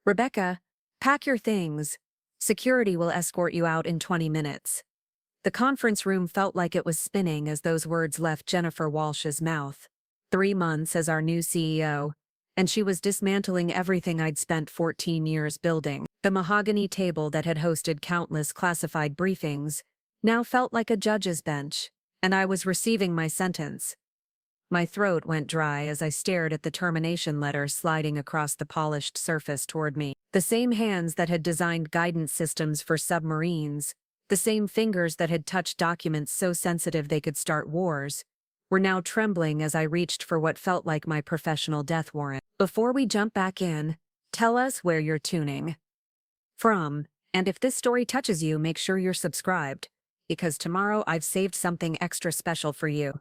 Rebecca, pack your things. Security will escort you out in 20 minutes. The conference room felt like it was spinning as those words left Jennifer Walsh's mouth. 3 months as our new CEO, and she was dismantling everything I'd spent 14 years building. The mahogany table that had hosted countless classified briefings now felt like a judge's bench, and I was receiving my sentence. My throat went dry as I stared at the termination letter sliding across the polished surface toward me. The same hands that had designed guidance systems for submarines, the same fingers that had touched documents so sensitive they could start wars, were now trembling as I reached for what felt like my professional death warrant. Before we jump back in, tell us where you're tuning from, and if this story touches you, make sure you're subscribed, because tomorrow I've saved something extra special for you.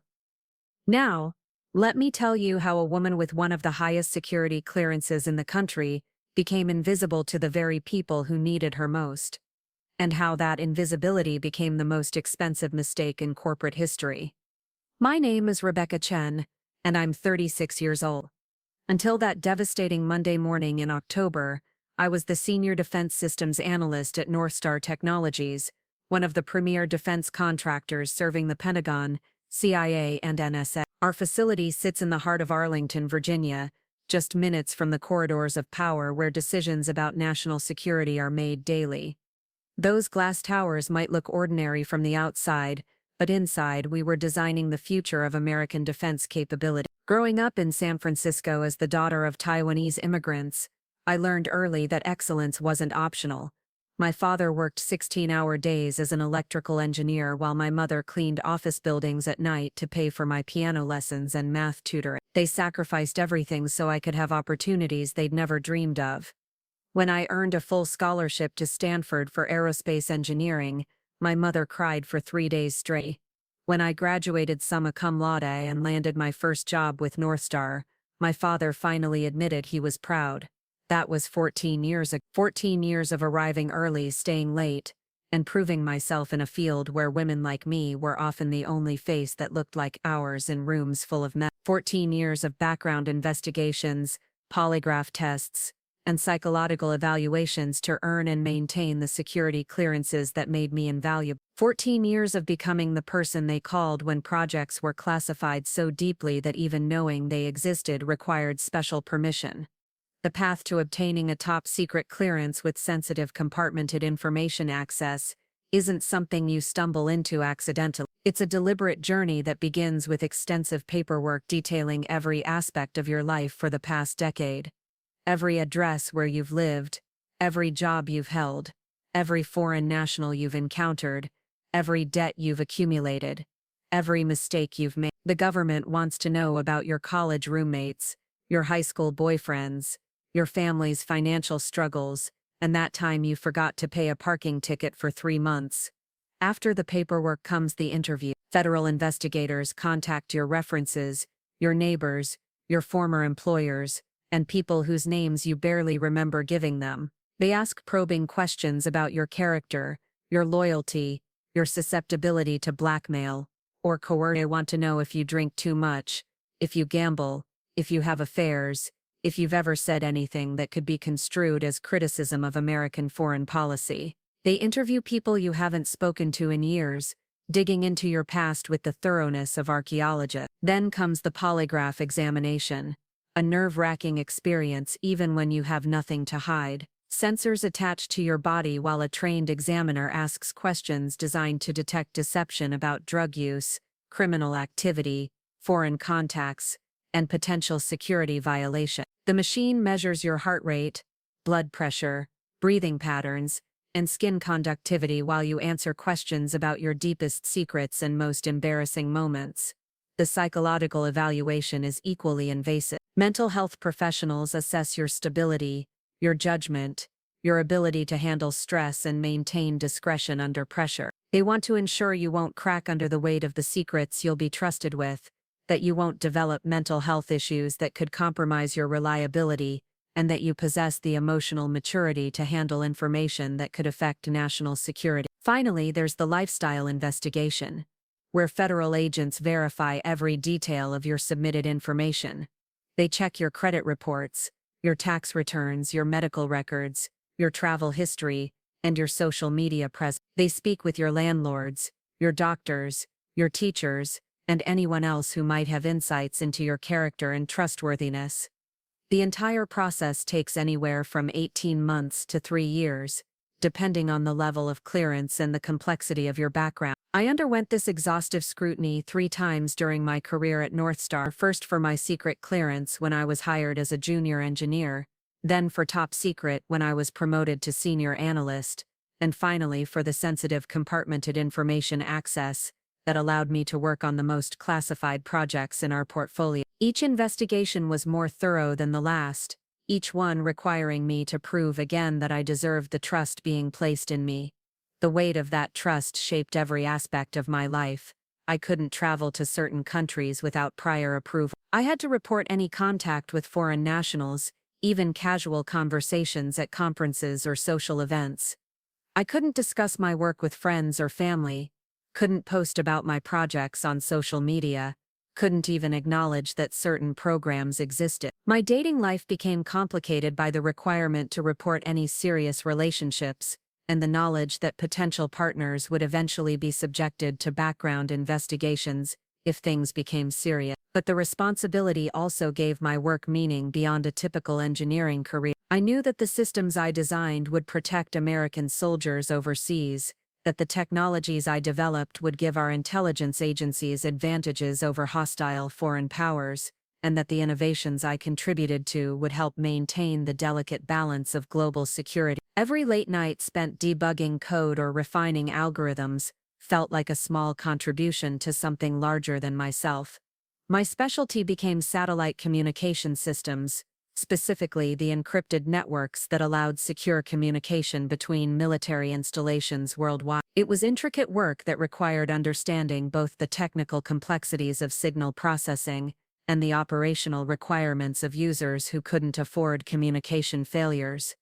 Now, let me tell you how a woman with one of the highest security clearances in the country became invisible to the very people who needed her most, and how that invisibility became the most expensive mistake in corporate history. My name is Rebecca Chen, and I'm 36 years old. Until that devastating Monday morning in October, I was the Senior Defense Systems Analyst at Northstar Technologies, one of the premier defense contractors serving the Pentagon, CIA, and NSA. Our facility sits in the heart of Arlington, Virginia, just minutes from the corridors of power where decisions about national security are made daily. Those glass towers might look ordinary from the outside, but inside we were designing the future of American defense capability. Growing up in San Francisco as the daughter of Taiwanese immigrants, I learned early that excellence wasn't optional. My father worked 16-hour days as an electrical engineer while my mother cleaned office buildings at night to pay for my piano lessons and math tutoring. They sacrificed everything so I could have opportunities they'd never dreamed of. When I earned a full scholarship to Stanford for aerospace engineering, my mother cried for 3 days straight. When I graduated summa cum laude and landed my first job with Northstar, my father finally admitted he was proud. That was 14 years ago. 14 years of arriving early, staying late, and proving myself in a field where women like me were often the only face that looked like ours in rooms full of men. 14 years of background investigations, polygraph tests, and psychological evaluations to earn and maintain the security clearances that made me invaluable. 14 years of becoming the person they called when projects were classified so deeply that even knowing they existed required special permission. The path to obtaining a top-secret clearance with sensitive compartmented information access isn't something you stumble into accidentally. It's a deliberate journey that begins with extensive paperwork detailing every aspect of your life for the past decade. Every address where you've lived, every job you've held, every foreign national you've encountered, every debt you've accumulated, every mistake you've made. The government wants to know about your college roommates, your high school boyfriends, your family's financial struggles, and that time you forgot to pay a parking ticket for 3 months. After the paperwork comes the interview. Federal investigators contact your references, your neighbors, your former employers, and people whose names you barely remember giving them. They ask probing questions about your character, your loyalty, your susceptibility to blackmail, or coercion. They want to know if you drink too much, if you gamble, if you have affairs, if you've ever said anything that could be construed as criticism of American foreign policy. They interview people you haven't spoken to in years, digging into your past with the thoroughness of archaeologists. Then comes the polygraph examination, a nerve-wracking experience even when you have nothing to hide. Sensors attached to your body while a trained examiner asks questions designed to detect deception about drug use, criminal activity, foreign contacts, and potential security violation. The machine measures your heart rate, blood pressure, breathing patterns, and skin conductivity while you answer questions about your deepest secrets and most embarrassing moments. The psychological evaluation is equally invasive. Mental health professionals assess your stability, your judgment, your ability to handle stress and maintain discretion under pressure. They want to ensure you won't crack under the weight of the secrets you'll be trusted with, that you won't develop mental health issues that could compromise your reliability, and that you possess the emotional maturity to handle information that could affect national security. Finally, there's the lifestyle investigation, where federal agents verify every detail of your submitted information. They check your credit reports, your tax returns, your medical records, your travel history, and your social media presence. They speak with your landlords, your doctors, your teachers, and anyone else who might have insights into your character and trustworthiness. The entire process takes anywhere from 18 months to 3 years, depending on the level of clearance and the complexity of your background. I underwent this exhaustive scrutiny 3 times during my career at Northstar, first for my secret clearance when I was hired as a junior engineer, then for top secret when I was promoted to senior analyst, and finally for the sensitive compartmented information access that allowed me to work on the most classified projects in our portfolio. Each investigation was more thorough than the last, each one requiring me to prove again that I deserved the trust being placed in me. The weight of that trust shaped every aspect of my life. I couldn't travel to certain countries without prior approval. I had to report any contact with foreign nationals, even casual conversations at conferences or social events. I couldn't discuss my work with friends or family, couldn't post about my projects on social media, couldn't even acknowledge that certain programs existed. My dating life became complicated by the requirement to report any serious relationships, and the knowledge that potential partners would eventually be subjected to background investigations if things became serious. But the responsibility also gave my work meaning beyond a typical engineering career. I knew that the systems I designed would protect American soldiers overseas, that the technologies I developed would give our intelligence agencies advantages over hostile foreign powers, and that the innovations I contributed to would help maintain the delicate balance of global security. Every late night spent debugging code or refining algorithms felt like a small contribution to something larger than myself. My specialty became satellite communication systems, specifically the encrypted networks that allowed secure communication between military installations worldwide. It was intricate work that required understanding both the technical complexities of signal processing and the operational requirements of users who couldn't afford communication failures.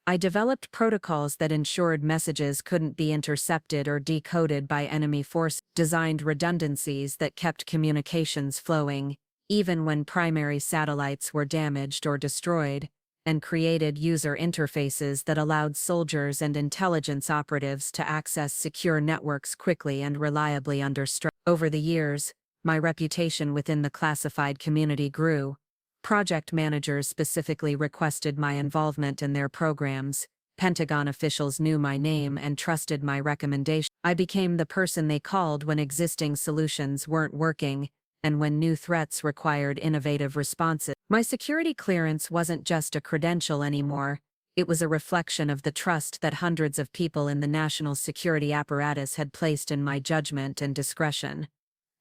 I developed protocols that ensured messages couldn't be intercepted or decoded by enemy forces, designed redundancies that kept communications flowing, even when primary satellites were damaged or destroyed, and created user interfaces that allowed soldiers and intelligence operatives to access secure networks quickly and reliably under stress. Over the years, my reputation within the classified community grew. Project managers specifically requested my involvement in their programs. Pentagon officials knew my name and trusted my recommendation. I became the person they called when existing solutions weren't working, and when new threats required innovative responses. My security clearance wasn't just a credential anymore, it was a reflection of the trust that hundreds of people in the national security apparatus had placed in my judgment and discretion.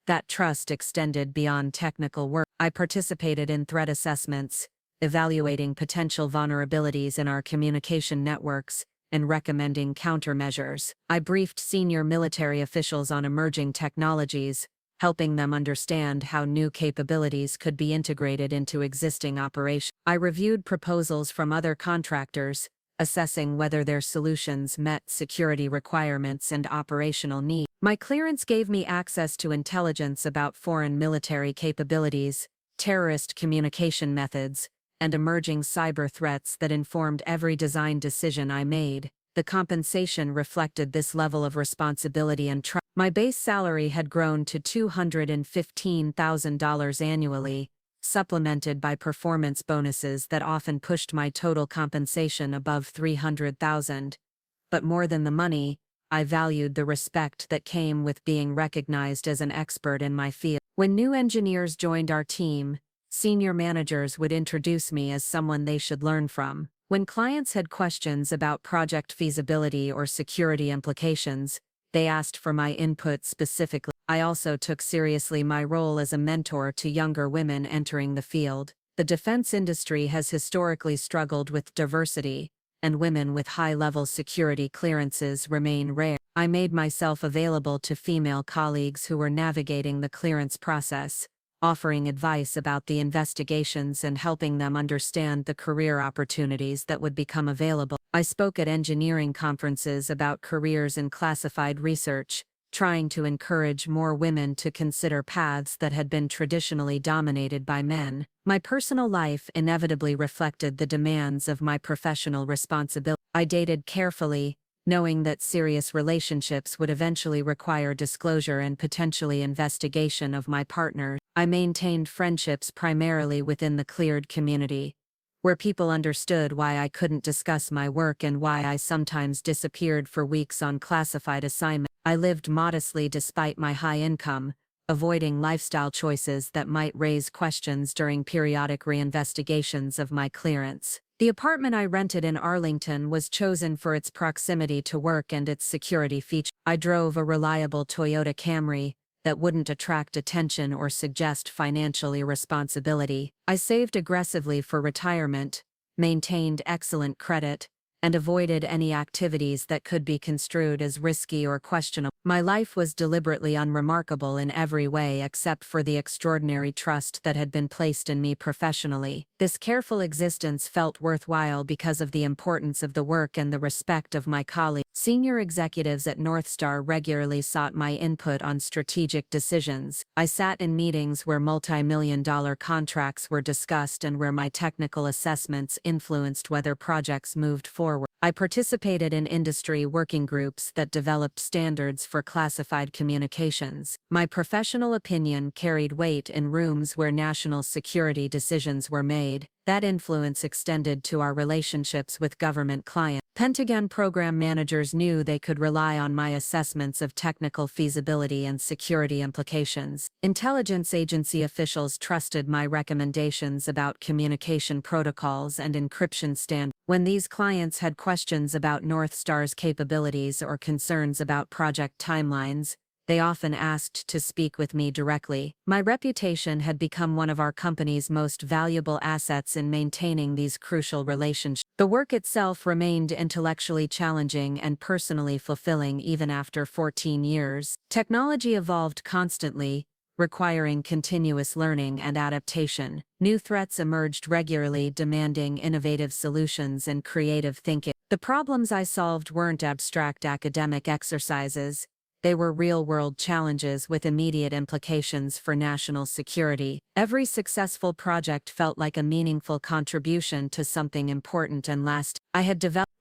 That trust extended beyond technical work. I participated in threat assessments, evaluating potential vulnerabilities in our communication networks, and recommending countermeasures. I briefed senior military officials on emerging technologies, helping them understand how new capabilities could be integrated into existing operations. I reviewed proposals from other contractors, assessing whether their solutions met security requirements and operational needs. My clearance gave me access to intelligence about foreign military capabilities, terrorist communication methods, and emerging cyber threats that informed every design decision I made. The compensation reflected this level of responsibility and trust. My base salary had grown to $215,000 annually, supplemented by performance bonuses that often pushed my total compensation above $300,000. But more than the money, I valued the respect that came with being recognized as an expert in my field. When new engineers joined our team, senior managers would introduce me as someone they should learn from. When clients had questions about project feasibility or security implications, they asked for my input specifically. I also took seriously my role as a mentor to younger women entering the field. The defense industry has historically struggled with diversity, and women with high-level security clearances remain rare. I made myself available to female colleagues who were navigating the clearance process, offering advice about the investigations and helping them understand the career opportunities that would become available. I spoke at engineering conferences about careers in classified research, trying to encourage more women to consider paths that had been traditionally dominated by men. My personal life inevitably reflected the demands of my professional responsibility. I dated carefully, knowing that serious relationships would eventually require disclosure and potentially investigation of my partner. I maintained friendships primarily within the cleared community, where people understood why I couldn't discuss my work and why I sometimes disappeared for weeks on classified assignments. I lived modestly despite my high income, avoiding lifestyle choices that might raise questions during periodic reinvestigations of my clearance. The apartment I rented in Arlington was chosen for its proximity to work and its security features. I drove a reliable Toyota Camry that wouldn't attract attention or suggest financial irresponsibility. I saved aggressively for retirement, maintained excellent credit, and avoided any activities that could be construed as risky or questionable. My life was deliberately unremarkable in every way except for the extraordinary trust that had been placed in me professionally. This careful existence felt worthwhile because of the importance of the work and the respect of my colleagues. Senior executives at Northstar regularly sought my input on strategic decisions. I sat in meetings where multi-million-dollar contracts were discussed and where my technical assessments influenced whether projects moved forward. I participated in industry working groups that developed standards for classified communications. My professional opinion carried weight in rooms where national security decisions were made. That influence extended to our relationships with government clients. Pentagon program managers knew they could rely on my assessments of technical feasibility and security implications. Intelligence agency officials trusted my recommendations about communication protocols and encryption standards. When these clients had questions about Northstar's capabilities or concerns about project timelines, they often asked to speak with me directly. My reputation had become one of our company's most valuable assets in maintaining these crucial relationships. The work itself remained intellectually challenging and personally fulfilling even after 14 years. Technology evolved constantly, requiring continuous learning and adaptation. New threats emerged regularly, demanding innovative solutions and creative thinking. The problems I solved weren't abstract academic exercises. They were real-world challenges with immediate implications for national security. Every successful project felt like a meaningful contribution to something important and lasting.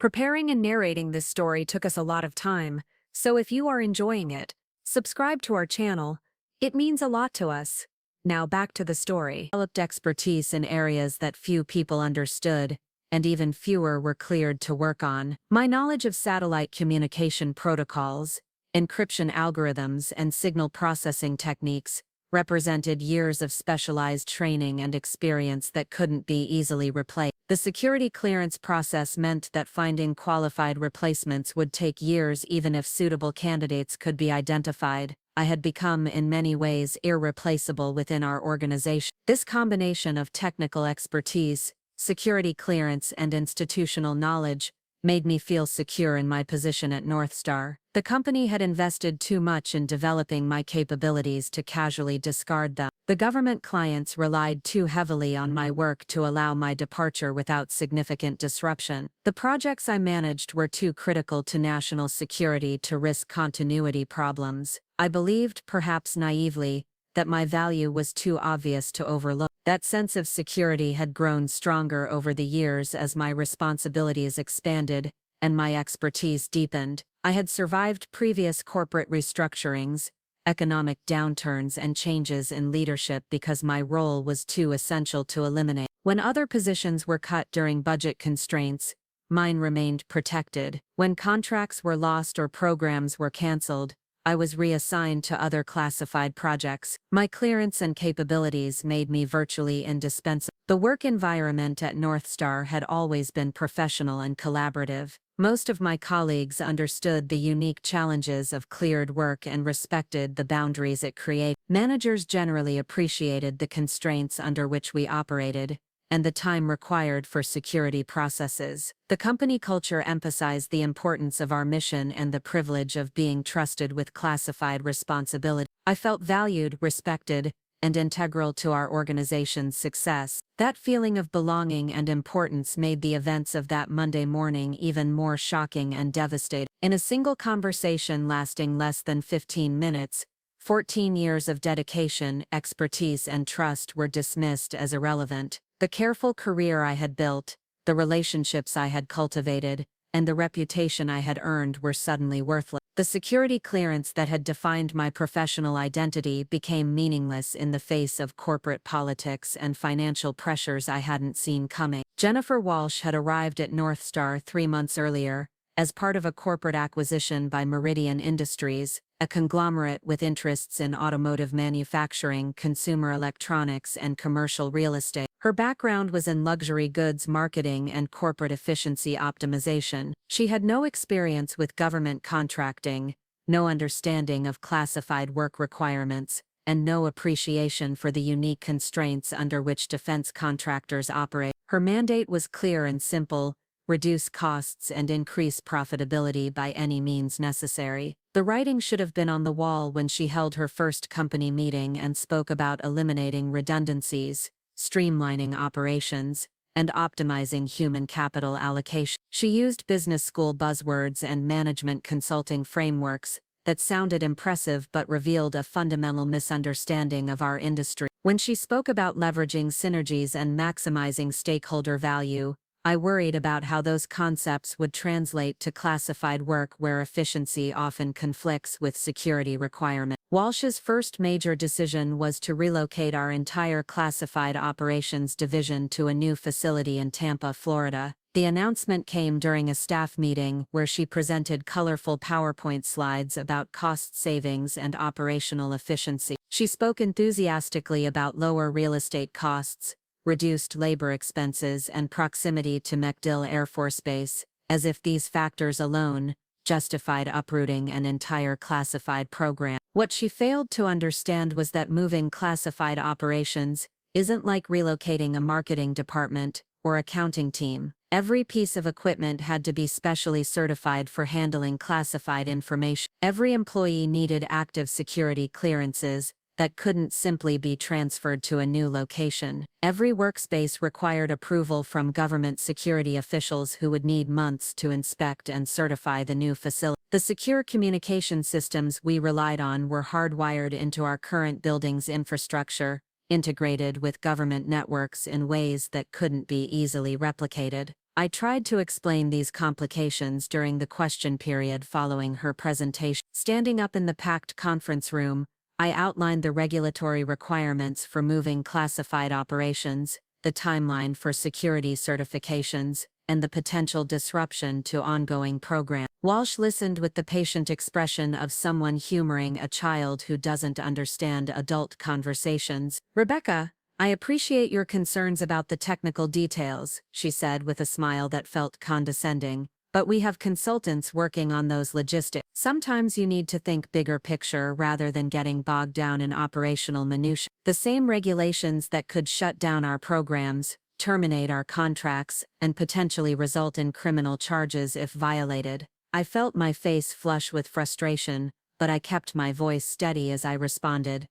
Preparing and narrating this story took us a lot of time, so if you are enjoying it, subscribe to our channel. It means a lot to us. Now back to the story. I developed expertise in areas that few people understood, and even fewer were cleared to work on. My knowledge of satellite communication protocols, encryption algorithms, and signal processing techniques represented years of specialized training and experience that couldn't be easily replaced. The security clearance process meant that finding qualified replacements would take years even if suitable candidates could be identified. I had become in many ways irreplaceable within our organization. This combination of technical expertise, security clearance, and institutional knowledge made me feel secure in my position at Northstar. The company had invested too much in developing my capabilities to casually discard them. The government clients relied too heavily on my work to allow my departure without significant disruption. The projects I managed were too critical to national security to risk continuity problems. I believed, perhaps naively, that my value was too obvious to overlook. That sense of security had grown stronger over the years as my responsibilities expanded and my expertise deepened. I had survived previous corporate restructurings, economic downturns, and changes in leadership because my role was too essential to eliminate. When other positions were cut during budget constraints, mine remained protected. When contracts were lost or programs were canceled, I was reassigned to other classified projects. My clearance and capabilities made me virtually indispensable. The work environment at Northstar had always been professional and collaborative. Most of my colleagues understood the unique challenges of cleared work and respected the boundaries it created. Managers generally appreciated the constraints under which we operated and the time required for security processes. The company culture emphasized the importance of our mission and the privilege of being trusted with classified responsibility. I felt valued, respected, and integral to our organization's success. That feeling of belonging and importance made the events of that Monday morning even more shocking and devastating. In a single conversation lasting less than 15 minutes, 14 years of dedication, expertise, and trust were dismissed as irrelevant. The careful career I had built, the relationships I had cultivated, and the reputation I had earned were suddenly worthless. The security clearance that had defined my professional identity became meaningless in the face of corporate politics and financial pressures I hadn't seen coming. Jennifer Walsh had arrived at Northstar 3 months earlier, as part of a corporate acquisition by Meridian Industries, a conglomerate with interests in automotive manufacturing, consumer electronics, and commercial real estate. Her background was in luxury goods marketing and corporate efficiency optimization. She had no experience with government contracting, no understanding of classified work requirements, and no appreciation for the unique constraints under which defense contractors operate. Her mandate was clear and simple: reduce costs and increase profitability by any means necessary. The writing should have been on the wall when she held her first company meeting and spoke about eliminating redundancies, streamlining operations, and optimizing human capital allocation. She used business school buzzwords and management consulting frameworks that sounded impressive but revealed a fundamental misunderstanding of our industry. When she spoke about leveraging synergies and maximizing stakeholder value, I worried about how those concepts would translate to classified work where efficiency often conflicts with security requirements. Walsh's first major decision was to relocate our entire classified operations division to a new facility in Tampa, Florida. The announcement came during a staff meeting where she presented colorful PowerPoint slides about cost savings and operational efficiency. She spoke enthusiastically about lower real estate costs, reduced labor expenses, and proximity to MacDill Air Force Base, as if these factors alone justified uprooting an entire classified program. What she failed to understand was that moving classified operations isn't like relocating a marketing department or accounting team. Every piece of equipment had to be specially certified for handling classified information. Every employee needed active security clearances that couldn't simply be transferred to a new location. Every workspace required approval from government security officials who would need months to inspect and certify the new facility. The secure communication systems we relied on were hardwired into our current building's infrastructure, integrated with government networks in ways that couldn't be easily replicated. I tried to explain these complications during the question period following her presentation. Standing up in the packed conference room, I outlined the regulatory requirements for moving classified operations, the timeline for security certifications, and the potential disruption to ongoing programs. Walsh listened with the patient expression of someone humoring a child who doesn't understand adult conversations. "Rebecca, I appreciate your concerns about the technical details," she said with a smile that felt condescending. "But we have consultants working on those logistics. Sometimes you need to think bigger picture rather than getting bogged down in operational minutiae. The same regulations that could shut down our programs, terminate our contracts, and potentially result in criminal charges if violated." I felt my face flush with frustration, but I kept my voice steady as I responded.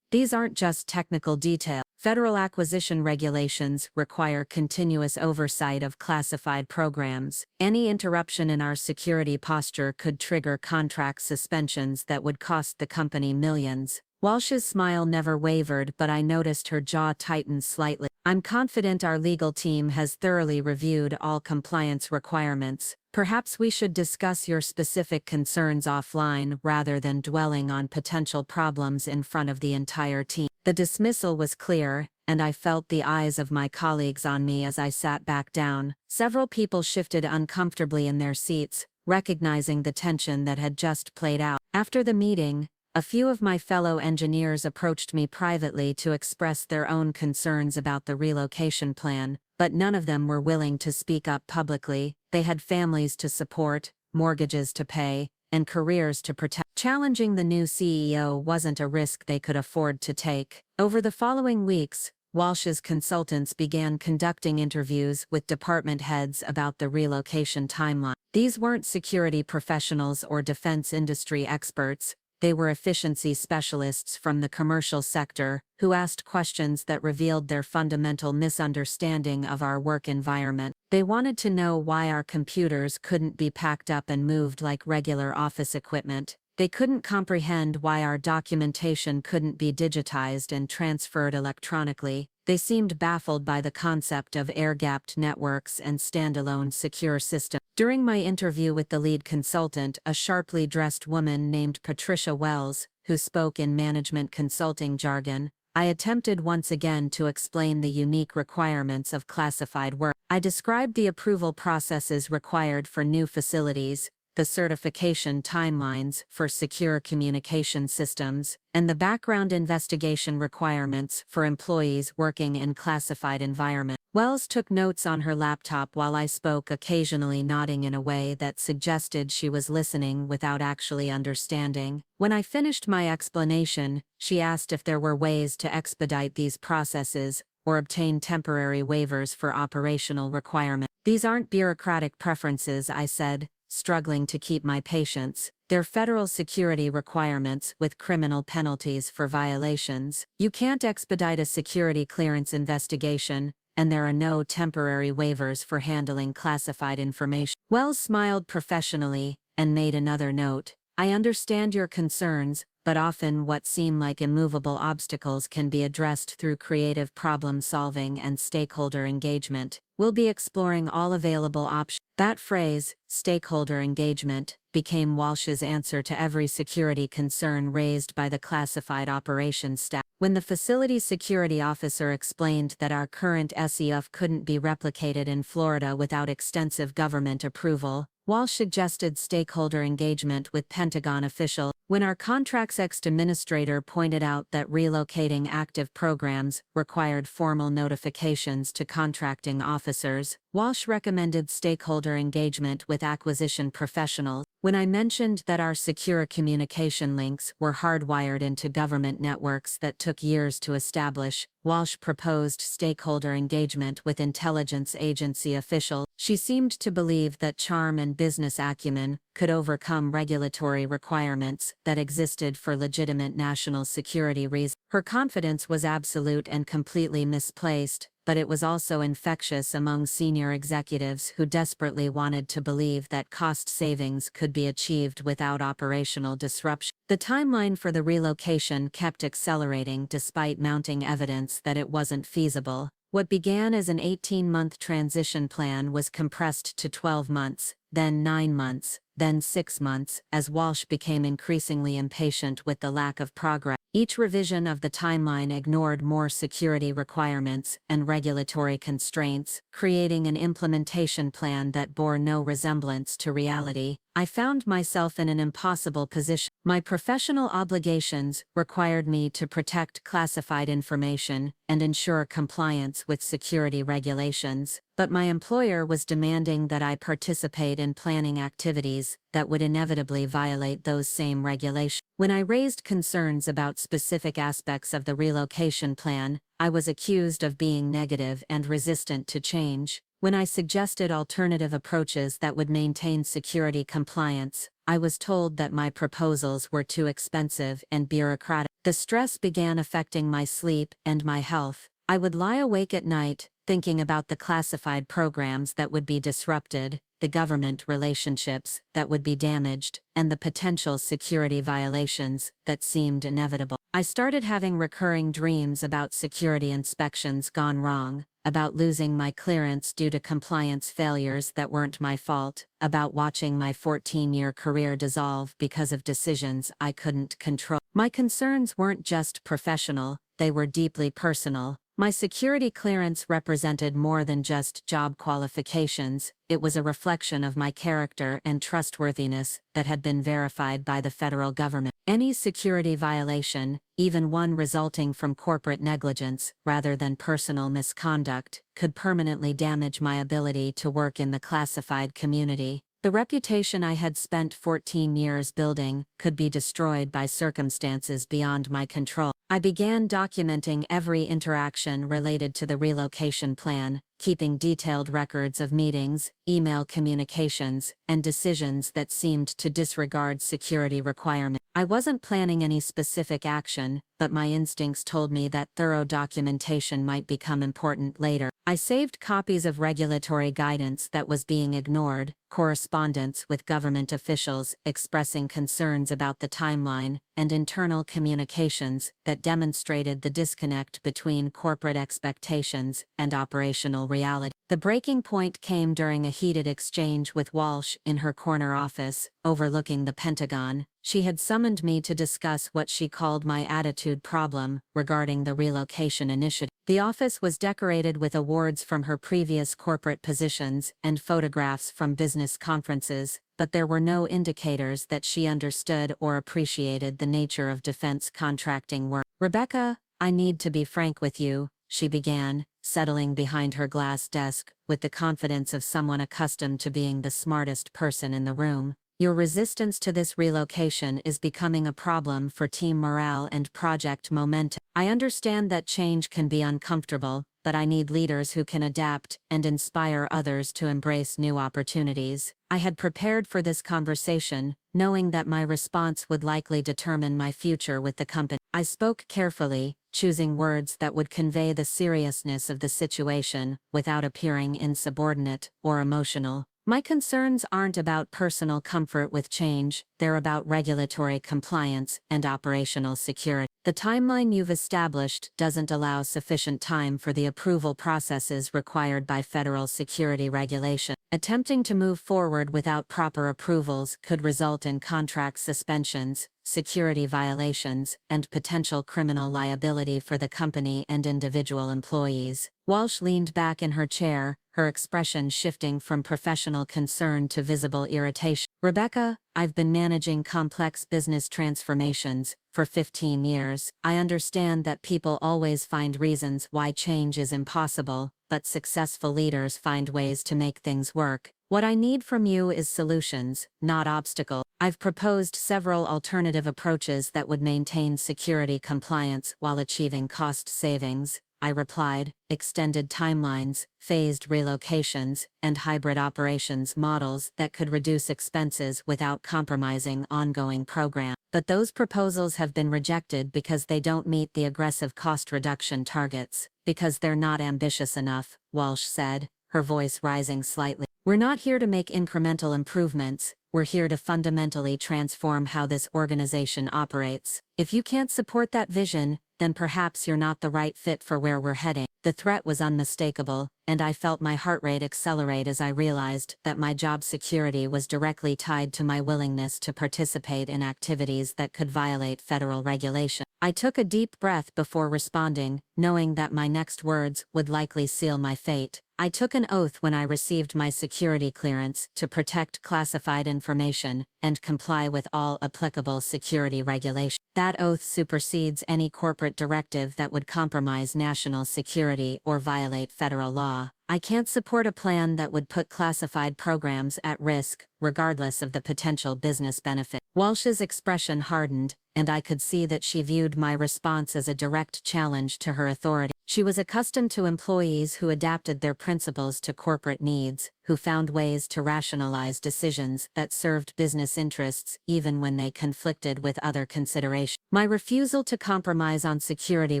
"These aren't just technical details. Federal acquisition regulations require continuous oversight of classified programs. Any interruption in our security posture could trigger contract suspensions that would cost the company millions." Walsh's smile never wavered, but I noticed her jaw tighten slightly. "I'm confident our legal team has thoroughly reviewed all compliance requirements. Perhaps we should discuss your specific concerns offline rather than dwelling on potential problems in front of the entire team." The dismissal was clear, and I felt the eyes of my colleagues on me as I sat back down. Several people shifted uncomfortably in their seats, recognizing the tension that had just played out. After the meeting, a few of my fellow engineers approached me privately to express their own concerns about the relocation plan, but none of them were willing to speak up publicly. They had families to support, mortgages to pay, and careers to protect. Challenging the new CEO wasn't a risk they could afford to take. Over the following weeks, Walsh's consultants began conducting interviews with department heads about the relocation timeline. These weren't security professionals or defense industry experts. They were efficiency specialists from the commercial sector who asked questions that revealed their fundamental misunderstanding of our work environment. They wanted to know why our computers couldn't be packed up and moved like regular office equipment. They couldn't comprehend why our documentation couldn't be digitized and transferred electronically. They seemed baffled by the concept of air-gapped networks and standalone secure systems. During my interview with the lead consultant, a sharply dressed woman named Patricia Wells, who spoke in management consulting jargon, I attempted once again to explain the unique requirements of classified work. I described the approval processes required for new facilities, the certification timelines for secure communication systems, and the background investigation requirements for employees working in classified environments. Wells took notes on her laptop while I spoke, occasionally nodding in a way that suggested she was listening without actually understanding. When I finished my explanation, she asked if there were ways to expedite these processes or obtain temporary waivers for operational requirements. These aren't bureaucratic preferences, I said, struggling to keep my patience. They're federal security requirements with criminal penalties for violations. You can't expedite a security clearance investigation, and there are no temporary waivers for handling classified information. Wells smiled professionally and made another note. I understand your concerns, but often what seem like immovable obstacles can be addressed through creative problem solving and stakeholder engagement. We'll be exploring all available options. That phrase, stakeholder engagement, became Walsh's answer to every security concern raised by the classified operations staff. When the facility security officer explained that our current SEF couldn't be replicated in Florida without extensive government approval, Walsh suggested stakeholder engagement with Pentagon officials. When our contracts administrator pointed out that relocating active programs required formal notifications to contracting officers, Walsh recommended stakeholder engagement with acquisition professionals. When I mentioned that our secure communication links were hardwired into government networks that took years to establish, Walsh proposed stakeholder engagement with intelligence agency officials. She seemed to believe that charm and business acumen could overcome regulatory requirements that existed for legitimate national security reasons. Her confidence was absolute and completely misplaced, but it was also infectious among senior executives who desperately wanted to believe that cost savings could be achieved without operational disruption. The timeline for the relocation kept accelerating despite mounting evidence that it wasn't feasible. What began as an 18-month transition plan was compressed to 12 months, then 9 months, then 6 months, as Walsh became increasingly impatient with the lack of progress. Each revision of the timeline ignored more security requirements and regulatory constraints, creating an implementation plan that bore no resemblance to reality. I found myself in an impossible position. My professional obligations required me to protect classified information and ensure compliance with security regulations, but my employer was demanding that I participate in planning activities that would inevitably violate those same regulations. When I raised concerns about specific aspects of the relocation plan, I was accused of being negative and resistant to change. When I suggested alternative approaches that would maintain security compliance, I was told that my proposals were too expensive and bureaucratic. The stress began affecting my sleep and my health. I would lie awake at night, thinking about the classified programs that would be disrupted, the government relationships that would be damaged, and the potential security violations that seemed inevitable. I started having recurring dreams about security inspections gone wrong, about losing my clearance due to compliance failures that weren't my fault, about watching my 14-year career dissolve because of decisions I couldn't control. My concerns weren't just professional, they were deeply personal. My security clearance represented more than just job qualifications, it was a reflection of my character and trustworthiness that had been verified by the federal government. Any security violation, even one resulting from corporate negligence rather than personal misconduct, could permanently damage my ability to work in the classified community. The reputation I had spent 14 years building could be destroyed by circumstances beyond my control. I began documenting every interaction related to the relocation plan, keeping detailed records of meetings, email communications, and decisions that seemed to disregard security requirements. I wasn't planning any specific action, but my instincts told me that thorough documentation might become important later. I saved copies of regulatory guidance that was being ignored, correspondence with government officials expressing concerns about the timeline, and internal communications that demonstrated the disconnect between corporate expectations and operational reality. The breaking point came during a heated exchange with Walsh in her corner office, overlooking the Pentagon. She had summoned me to discuss what she called my attitude problem regarding the relocation initiative. The office was decorated with awards from her previous corporate positions and photographs from business conferences, but there were no indicators that she understood or appreciated the nature of defense contracting work. "Rebecca, I need to be frank with you," she began, settling behind her glass desk with the confidence of someone accustomed to being the smartest person in the room. "Your resistance to this relocation is becoming a problem for team morale and project momentum. I understand that change can be uncomfortable, but I need leaders who can adapt and inspire others to embrace new opportunities." I had prepared for this conversation, knowing that my response would likely determine my future with the company. I spoke carefully, choosing words that would convey the seriousness of the situation without appearing insubordinate or emotional. "My concerns aren't about personal comfort with change, they're about regulatory compliance and operational security. The timeline you've established doesn't allow sufficient time for the approval processes required by federal security regulation. Attempting to move forward without proper approvals could result in contract suspensions, security violations, and potential criminal liability for the company and individual employees." Walsh leaned back in her chair, her expression shifting from professional concern to visible irritation. "Rebecca, I've been managing complex business transformations for 15 years. I understand that people always find reasons why change is impossible, but successful leaders find ways to make things work. What I need from you is solutions, not obstacles. I've proposed several alternative approaches that would maintain security compliance while achieving cost savings," I replied. "Extended timelines, phased relocations, and hybrid operations models that could reduce expenses without compromising ongoing programs. But those proposals have been rejected because they don't meet the aggressive cost reduction targets, because they're not ambitious enough," Walsh said, her voice rising slightly. "We're not here to make incremental improvements, we're here to fundamentally transform how this organization operates. If you can't support that vision, then perhaps you're not the right fit for where we're heading." The threat was unmistakable, and I felt my heart rate accelerate as I realized that my job security was directly tied to my willingness to participate in activities that could violate federal regulation. I took a deep breath before responding, knowing that my next words would likely seal my fate. "I took an oath when I received my security clearance to protect classified information and comply with all applicable security regulations. That oath supersedes any corporate directive that would compromise national security or violate federal law. I can't support a plan that would put classified programs at risk, regardless of the potential business benefit." Walsh's expression hardened, and I could see that she viewed my response as a direct challenge to her authority. She was accustomed to employees who adapted their principles to corporate needs, who found ways to rationalize decisions that served business interests even when they conflicted with other considerations. My refusal to compromise on security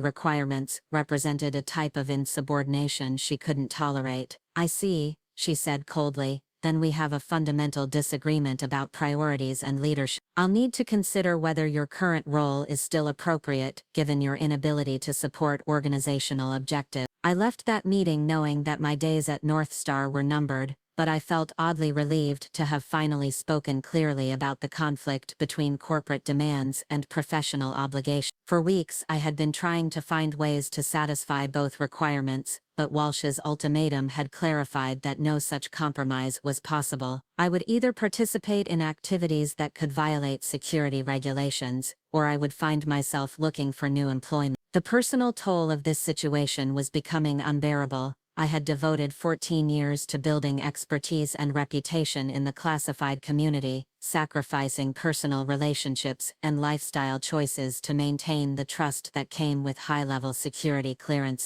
requirements represented a type of insubordination she couldn't tolerate. "I see," she said coldly. "Then we have a fundamental disagreement about priorities and leadership. I'll need to consider whether your current role is still appropriate, given your inability to support organizational objectives." I left that meeting knowing that my days at Northstar were numbered, but I felt oddly relieved to have finally spoken clearly about the conflict between corporate demands and professional obligations. For weeks I had been trying to find ways to satisfy both requirements, but Walsh's ultimatum had clarified that no such compromise was possible. I would either participate in activities that could violate security regulations, or I would find myself looking for new employment. The personal toll of this situation was becoming unbearable. I had devoted 14 years to building expertise and reputation in the classified community, sacrificing personal relationships and lifestyle choices to maintain the trust that came with high-level security clearance.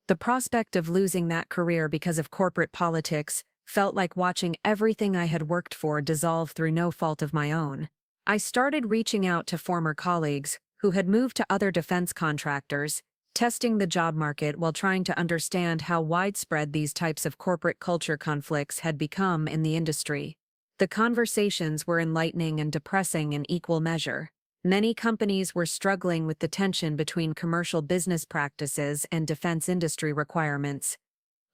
The prospect of losing that career because of corporate politics felt like watching everything I had worked for dissolve through no fault of my own. I started reaching out to former colleagues who had moved to other defense contractors, testing the job market while trying to understand how widespread these types of corporate culture conflicts had become in the industry. The conversations were enlightening and depressing in equal measure. Many companies were struggling with the tension between commercial business practices and defense industry requirements,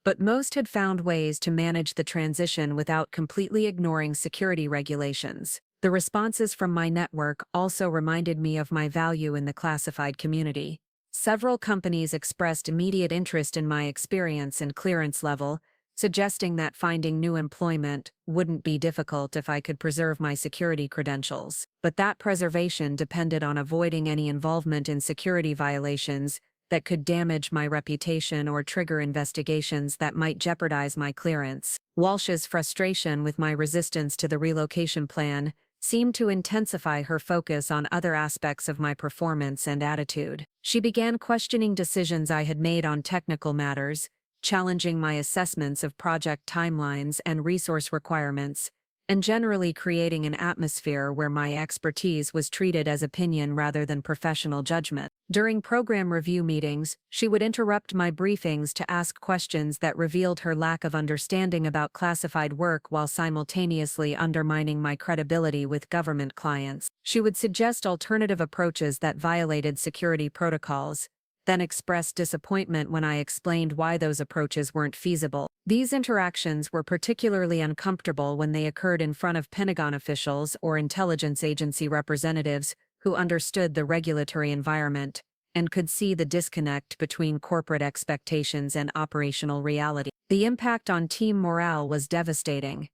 but most had found ways to manage the transition without completely ignoring security regulations. The responses from my network also reminded me of my value in the classified community. Several companies expressed immediate interest in my experience and clearance level, suggesting that finding new employment wouldn't be difficult if I could preserve my security credentials. But that preservation depended on avoiding any involvement in security violations that could damage my reputation or trigger investigations that might jeopardize my clearance. Walsh's frustration with my resistance to the relocation plan seemed to intensify her focus on other aspects of my performance and attitude. She began questioning decisions I had made on technical matters, challenging my assessments of project timelines and resource requirements, and generally creating an atmosphere where my expertise was treated as opinion rather than professional judgment. During program review meetings, she would interrupt my briefings to ask questions that revealed her lack of understanding about classified work while simultaneously undermining my credibility with government clients. She would suggest alternative approaches that violated security protocols, then expressed disappointment when I explained why those approaches weren't feasible. These interactions were particularly uncomfortable when they occurred in front of Pentagon officials or intelligence agency representatives who understood the regulatory environment and could see the disconnect between corporate expectations and operational reality. The impact on team morale was devastating.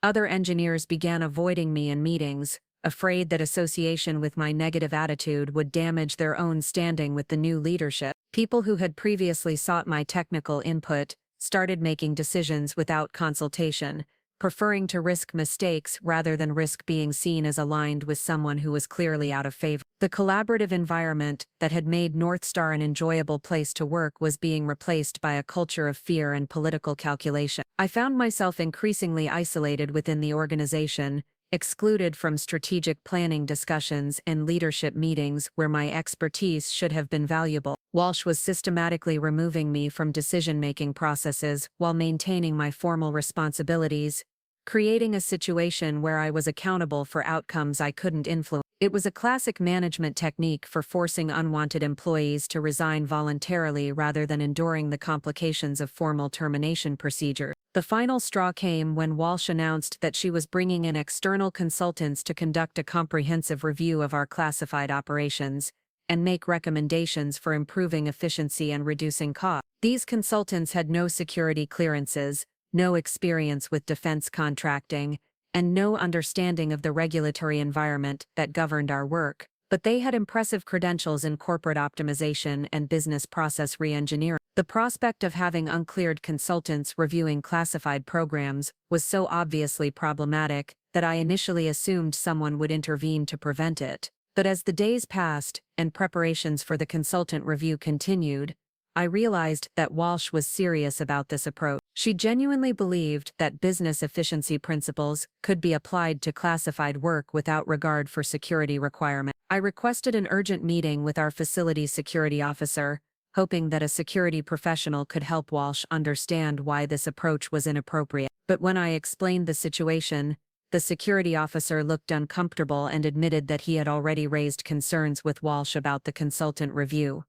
Other engineers began avoiding me in meetings, afraid that association with my negative attitude would damage their own standing with the new leadership. People who had previously sought my technical input started making decisions without consultation, preferring to risk mistakes rather than risk being seen as aligned with someone who was clearly out of favor. The collaborative environment that had made Northstar an enjoyable place to work was being replaced by a culture of fear and political calculation. I found myself increasingly isolated within the organization, excluded from strategic planning discussions and leadership meetings where my expertise should have been valuable. Walsh was systematically removing me from decision-making processes while maintaining my formal responsibilities, creating a situation where I was accountable for outcomes I couldn't influence. It was a classic management technique for forcing unwanted employees to resign voluntarily rather than enduring the complications of formal termination procedure. The final straw came when Walsh announced that she was bringing in external consultants to conduct a comprehensive review of our classified operations and make recommendations for improving efficiency and reducing costs. These consultants had no security clearances, no experience with defense contracting, and no understanding of the regulatory environment that governed our work, but they had impressive credentials in corporate optimization and business process re-engineering. The prospect of having uncleared consultants reviewing classified programs was so obviously problematic that I initially assumed someone would intervene to prevent it. But as the days passed and preparations for the consultant review continued, I realized that Walsh was serious about this approach. She genuinely believed that business efficiency principles could be applied to classified work without regard for security requirements. I requested an urgent meeting with our facility security officer, hoping that a security professional could help Walsh understand why this approach was inappropriate. But when I explained the situation, the security officer looked uncomfortable and admitted that he had already raised concerns with Walsh about the consultant review.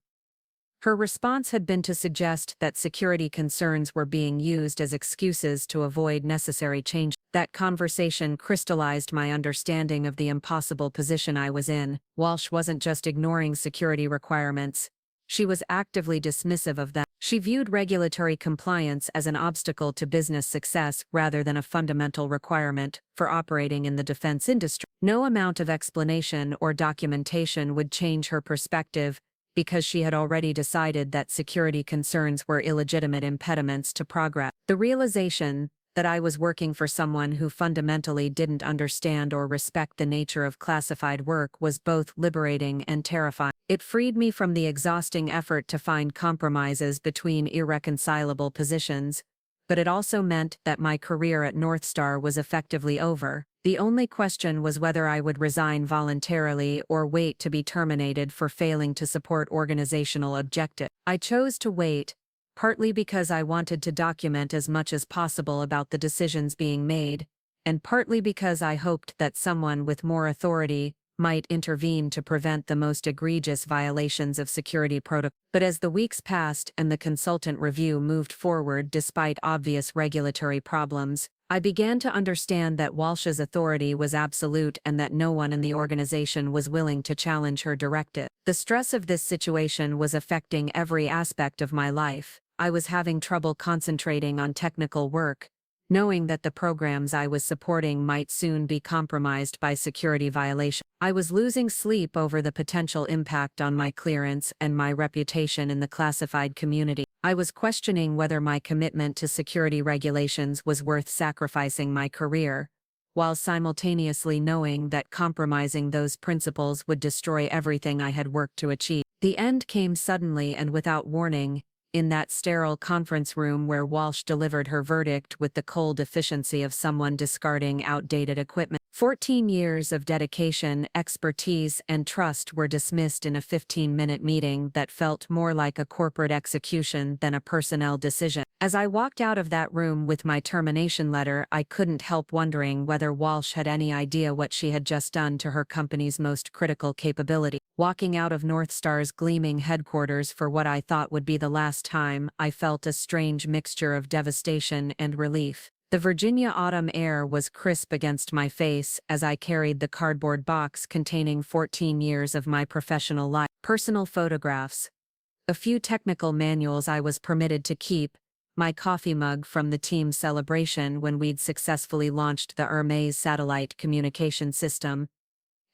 Her response had been to suggest that security concerns were being used as excuses to avoid necessary change. That conversation crystallized my understanding of the impossible position I was in. Walsh wasn't just ignoring security requirements. She was actively dismissive of them. She viewed regulatory compliance as an obstacle to business success rather than a fundamental requirement for operating in the defense industry. No amount of explanation or documentation would change her perspective, because she had already decided that security concerns were illegitimate impediments to progress. The realization that I was working for someone who fundamentally didn't understand or respect the nature of classified work was both liberating and terrifying. It freed me from the exhausting effort to find compromises between irreconcilable positions, but it also meant that my career at Northstar was effectively over. The only question was whether I would resign voluntarily or wait to be terminated for failing to support organizational objectives. I chose to wait, partly because I wanted to document as much as possible about the decisions being made, and partly because I hoped that someone with more authority might intervene to prevent the most egregious violations of security protocol. But as the weeks passed and the consultant review moved forward despite obvious regulatory problems, I began to understand that Walsh's authority was absolute and that no one in the organization was willing to challenge her directive. The stress of this situation was affecting every aspect of my life. I was having trouble concentrating on technical work, knowing that the programs I was supporting might soon be compromised by security violation. I was losing sleep over the potential impact on my clearance and my reputation in the classified community. I was questioning whether my commitment to security regulations was worth sacrificing my career, while simultaneously knowing that compromising those principles would destroy everything I had worked to achieve. The end came suddenly and without warning, in that sterile conference room where Walsh delivered her verdict with the cold efficiency of someone discarding outdated equipment. 14 years of dedication, expertise, and trust were dismissed in a 15-minute meeting that felt more like a corporate execution than a personnel decision. As I walked out of that room with my termination letter, I couldn't help wondering whether Walsh had any idea what she had just done to her company's most critical capability. Walking out of Northstar's gleaming headquarters for what I thought would be the last time, I felt a strange mixture of devastation and relief. The Virginia autumn air was crisp against my face as I carried the cardboard box containing 14 years of my professional life. Personal photographs, a few technical manuals I was permitted to keep, my coffee mug from the team celebration when we'd successfully launched the Hermes satellite communication system,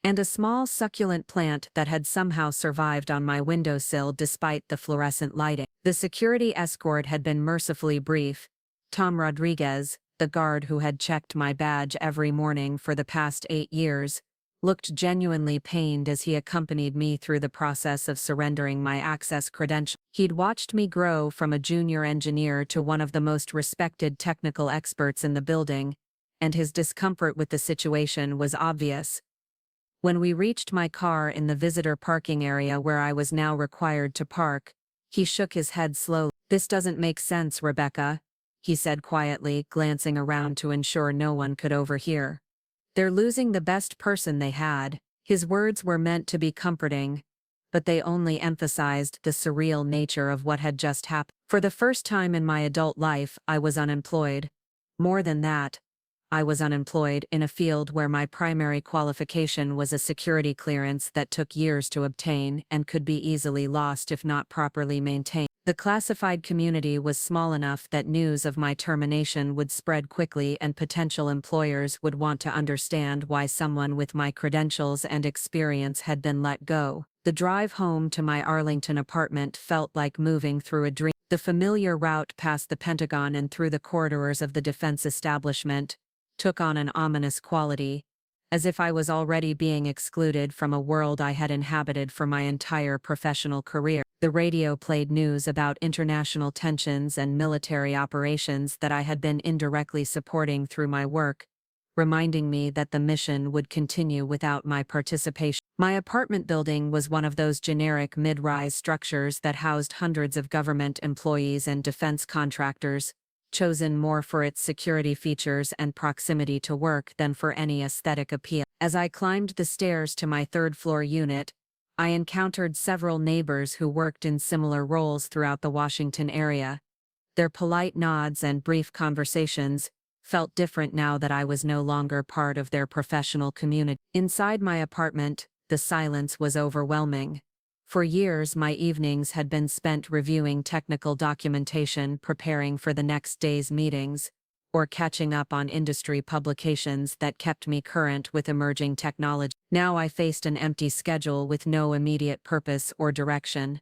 and a small succulent plant that had somehow survived on my windowsill despite the fluorescent lighting. The security escort had been mercifully brief. Tom Rodriguez, the guard who had checked my badge every morning for the past 8 years, looked genuinely pained as he accompanied me through the process of surrendering my access credentials. He'd watched me grow from a junior engineer to one of the most respected technical experts in the building, and his discomfort with the situation was obvious. When we reached my car in the visitor parking area where I was now required to park, he shook his head slowly. "This doesn't make sense, Rebecca," he said quietly, glancing around to ensure no one could overhear. "They're losing the best person they had." His words were meant to be comforting, but they only emphasized the surreal nature of what had just happened. For the first time in my adult life, I was unemployed. More than that, I was unemployed in a field where my primary qualification was a security clearance that took years to obtain and could be easily lost if not properly maintained. The classified community was small enough that news of my termination would spread quickly and potential employers would want to understand why someone with my credentials and experience had been let go. The drive home to my Arlington apartment felt like moving through a dream. The familiar route past the Pentagon and through the corridors of the defense establishment took on an ominous quality, as if I was already being excluded from a world I had inhabited for my entire professional career. The radio played news about international tensions and military operations that I had been indirectly supporting through my work, reminding me that the mission would continue without my participation. My apartment building was one of those generic mid-rise structures that housed hundreds of government employees and defense contractors, chosen more for its security features and proximity to work than for any aesthetic appeal. As I climbed the stairs to my third-floor unit, I encountered several neighbors who worked in similar roles throughout the Washington area. Their polite nods and brief conversations felt different now that I was no longer part of their professional community. Inside my apartment, the silence was overwhelming. For years, my evenings had been spent reviewing technical documentation, preparing for the next day's meetings, or catching up on industry publications that kept me current with emerging technology. Now I faced an empty schedule with no immediate purpose or direction.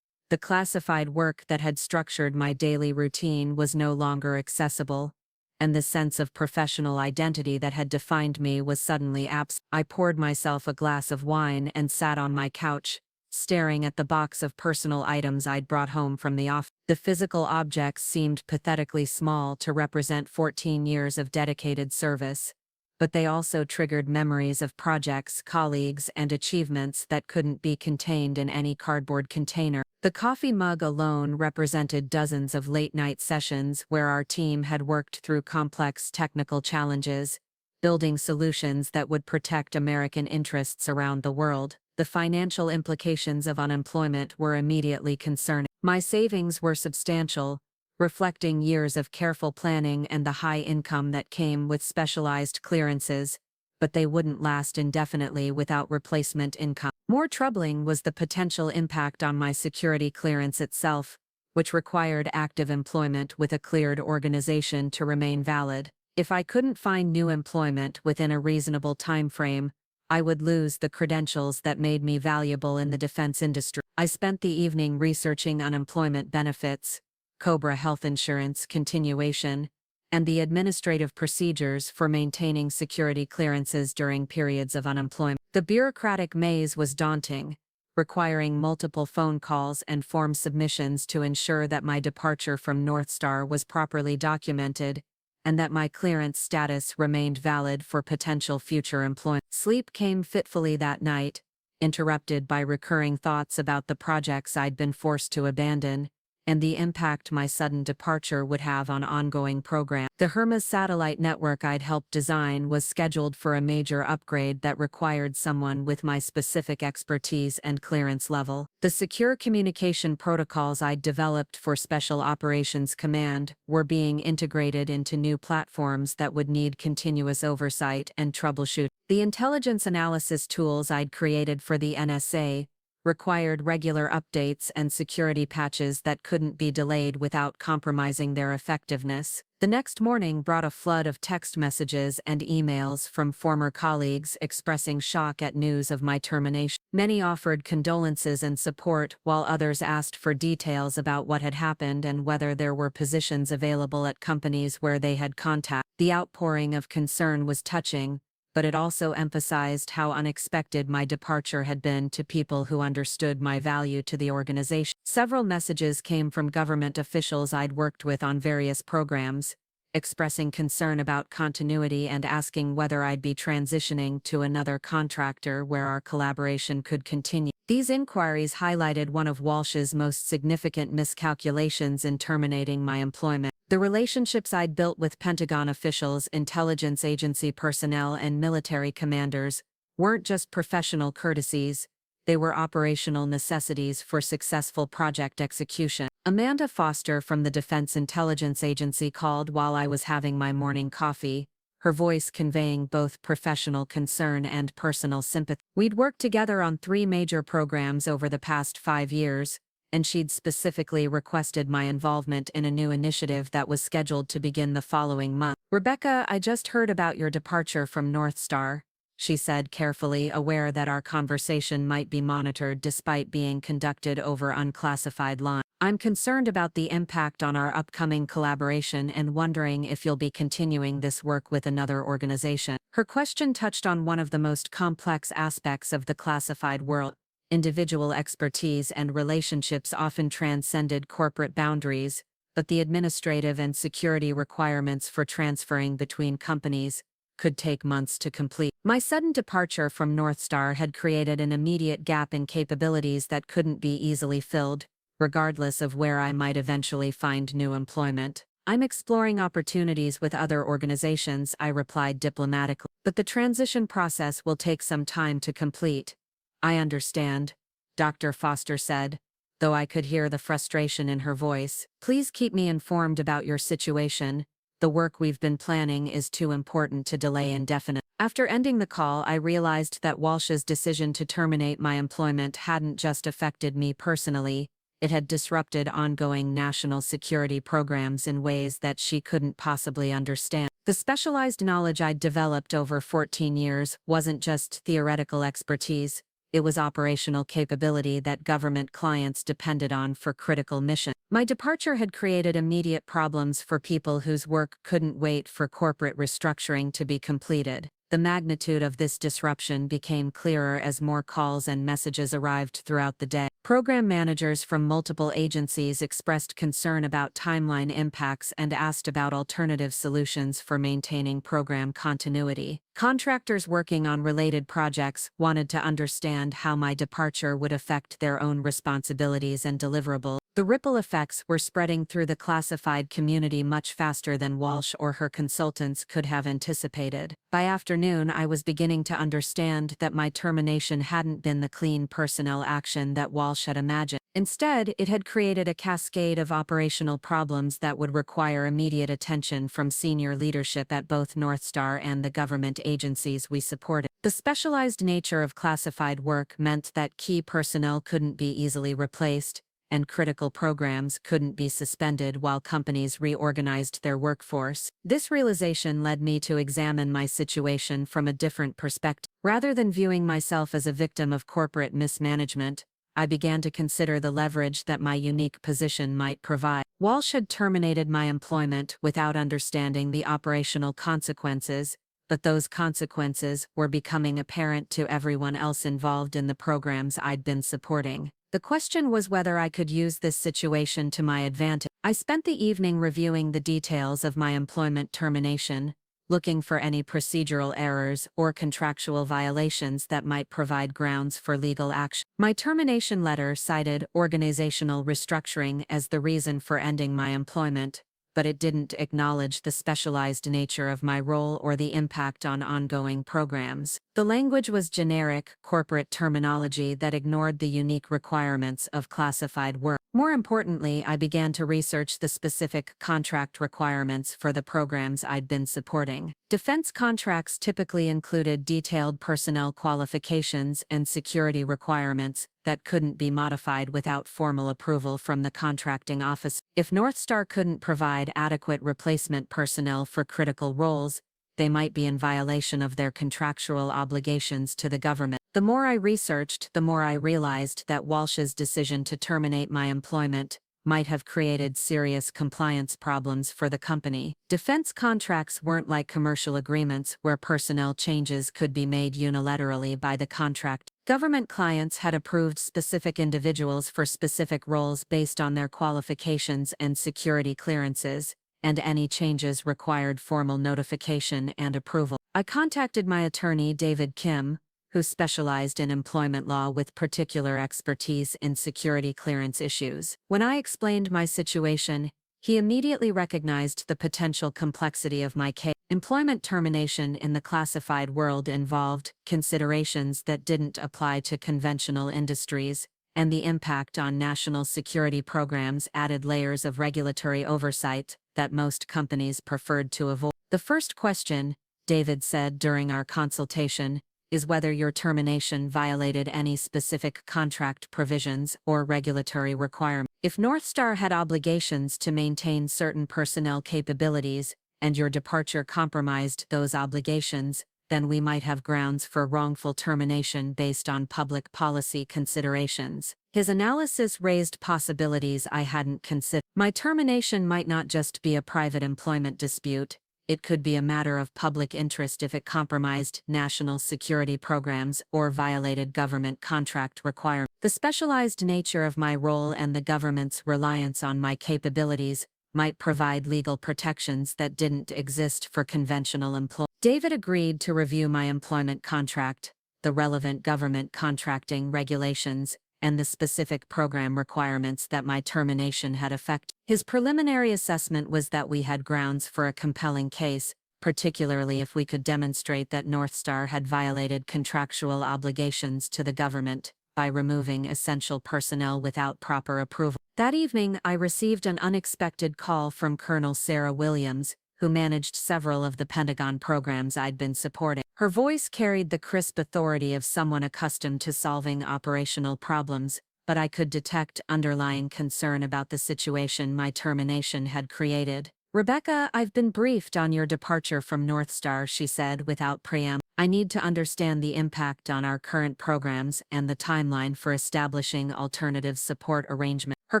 The classified work that had structured my daily routine was no longer accessible, and the sense of professional identity that had defined me was suddenly absent. I poured myself a glass of wine and sat on my couch, staring at the box of personal items I'd brought home from the office. The physical objects seemed pathetically small to represent 14 years of dedicated service, but they also triggered memories of projects, colleagues, and achievements that couldn't be contained in any cardboard container. The coffee mug alone represented dozens of late-night sessions where our team had worked through complex technical challenges, building solutions that would protect American interests around the world. The financial implications of unemployment were immediately concerning. My savings were substantial, reflecting years of careful planning and the high income that came with specialized clearances, but they wouldn't last indefinitely without replacement income. More troubling was the potential impact on my security clearance itself, which required active employment with a cleared organization to remain valid. If I couldn't find new employment within a reasonable time frame, I would lose the credentials that made me valuable in the defense industry. I spent the evening researching unemployment benefits, COBRA health insurance continuation, and the administrative procedures for maintaining security clearances during periods of unemployment. The bureaucratic maze was daunting, requiring multiple phone calls and form submissions to ensure that my departure from Northstar was properly documented and that my clearance status remained valid for potential future employment. Sleep came fitfully that night, interrupted by recurring thoughts about the projects I'd been forced to abandon, and the impact my sudden departure would have on ongoing programs. The Hermes satellite network I'd helped design was scheduled for a major upgrade that required someone with my specific expertise and clearance level. The secure communication protocols I'd developed for Special Operations Command were being integrated into new platforms that would need continuous oversight and troubleshooting. The intelligence analysis tools I'd created for the NSA required regular updates and security patches that couldn't be delayed without compromising their effectiveness. The next morning brought a flood of text messages and emails from former colleagues expressing shock at news of my termination. Many offered condolences and support, while others asked for details about what had happened and whether there were positions available at companies where they had contact. The outpouring of concern was touching, but it also emphasized how unexpected my departure had been to people who understood my value to the organization. Several messages came from government officials I'd worked with on various programs, expressing concern about continuity and asking whether I'd be transitioning to another contractor where our collaboration could continue. These inquiries highlighted one of Walsh's most significant miscalculations in terminating my employment. The relationships I'd built with Pentagon officials, intelligence agency personnel, and military commanders weren't just professional courtesies, they were operational necessities for successful project execution. Amanda Foster from the Defense Intelligence Agency called while I was having my morning coffee, her voice conveying both professional concern and personal sympathy. We'd worked together on 3 major programs over the past 5 years, and she'd specifically requested my involvement in a new initiative that was scheduled to begin the following month. "Rebecca, I just heard about your departure from Northstar," she said, carefully aware that our conversation might be monitored despite being conducted over unclassified lines. "I'm concerned about the impact on our upcoming collaboration and wondering if you'll be continuing this work with another organization." Her question touched on one of the most complex aspects of the classified world. Individual expertise and relationships often transcended corporate boundaries, but the administrative and security requirements for transferring between companies could take months to complete. My sudden departure from Northstar had created an immediate gap in capabilities that couldn't be easily filled, regardless of where I might eventually find new employment. "I'm exploring opportunities with other organizations," I replied diplomatically, "but the transition process will take some time to complete." "I understand," Dr. Foster said, though I could hear the frustration in her voice. "Please keep me informed about your situation. The work we've been planning is too important to delay indefinitely." After ending the call, I realized that Walsh's decision to terminate my employment hadn't just affected me personally, it had disrupted ongoing national security programs in ways that she couldn't possibly understand. The specialized knowledge I'd developed over 14 years wasn't just theoretical expertise. It was operational capability that government clients depended on for critical missions. My departure had created immediate problems for people whose work couldn't wait for corporate restructuring to be completed. The magnitude of this disruption became clearer as more calls and messages arrived throughout the day. Program managers from multiple agencies expressed concern about timeline impacts and asked about alternative solutions for maintaining program continuity. Contractors working on related projects wanted to understand how my departure would affect their own responsibilities and deliverables. The ripple effects were spreading through the classified community much faster than Walsh or her consultants could have anticipated. By afternoon, I was beginning to understand that my termination hadn't been the clean personnel action that Walsh had imagined. Instead, it had created a cascade of operational problems that would require immediate attention from senior leadership at both Northstar and the government agencies we supported. The specialized nature of classified work meant that key personnel couldn't be easily replaced, and critical programs couldn't be suspended while companies reorganized their workforce. This realization led me to examine my situation from a different perspective. Rather than viewing myself as a victim of corporate mismanagement, I began to consider the leverage that my unique position might provide. Walsh had terminated my employment without understanding the operational consequences, but those consequences were becoming apparent to everyone else involved in the programs I'd been supporting. The question was whether I could use this situation to my advantage. I spent the evening reviewing the details of my employment termination, looking for any procedural errors or contractual violations that might provide grounds for legal action. My termination letter cited organizational restructuring as the reason for ending my employment, but it didn't acknowledge the specialized nature of my role or the impact on ongoing programs. The language was generic, corporate terminology that ignored the unique requirements of classified work. More importantly, I began to research the specific contract requirements for the programs I'd been supporting. Defense contracts typically included detailed personnel qualifications and security requirements that couldn't be modified without formal approval from the contracting office. If Northstar couldn't provide adequate replacement personnel for critical roles, they might be in violation of their contractual obligations to the government. The more I researched, the more I realized that Walsh's decision to terminate my employment might have created serious compliance problems for the company. Defense contracts weren't like commercial agreements where personnel changes could be made unilaterally by the contract. Government clients had approved specific individuals for specific roles based on their qualifications and security clearances, and any changes required formal notification and approval. I contacted my attorney, David Kim, who specialized in employment law with particular expertise in security clearance issues. When I explained my situation, he immediately recognized the potential complexity of my case. Employment termination in the classified world involved considerations that didn't apply to conventional industries, and the impact on national security programs added layers of regulatory oversight that most companies preferred to avoid. The first question, David said during our consultation, is whether your termination violated any specific contract provisions or regulatory requirements. If Northstar had obligations to maintain certain personnel capabilities, and your departure compromised those obligations, then we might have grounds for wrongful termination based on public policy considerations. His analysis raised possibilities I hadn't considered. My termination might not just be a private employment dispute. It could be a matter of public interest if it compromised national security programs or violated government contract requirements. The specialized nature of my role and the government's reliance on my capabilities might provide legal protections that didn't exist for conventional employees. David agreed to review my employment contract, the relevant government contracting regulations, and the specific program requirements that my termination had affected. His preliminary assessment was that we had grounds for a compelling case, particularly if we could demonstrate that Northstar had violated contractual obligations to the government by removing essential personnel without proper approval. That evening, I received an unexpected call from Colonel Sarah Williams, who managed several of the Pentagon programs I'd been supporting. Her voice carried the crisp authority of someone accustomed to solving operational problems, but I could detect underlying concern about the situation my termination had created. "Rebecca, I've been briefed on your departure from Northstar," she said without preamble. "I need to understand the impact on our current programs and the timeline for establishing alternative support arrangements." Her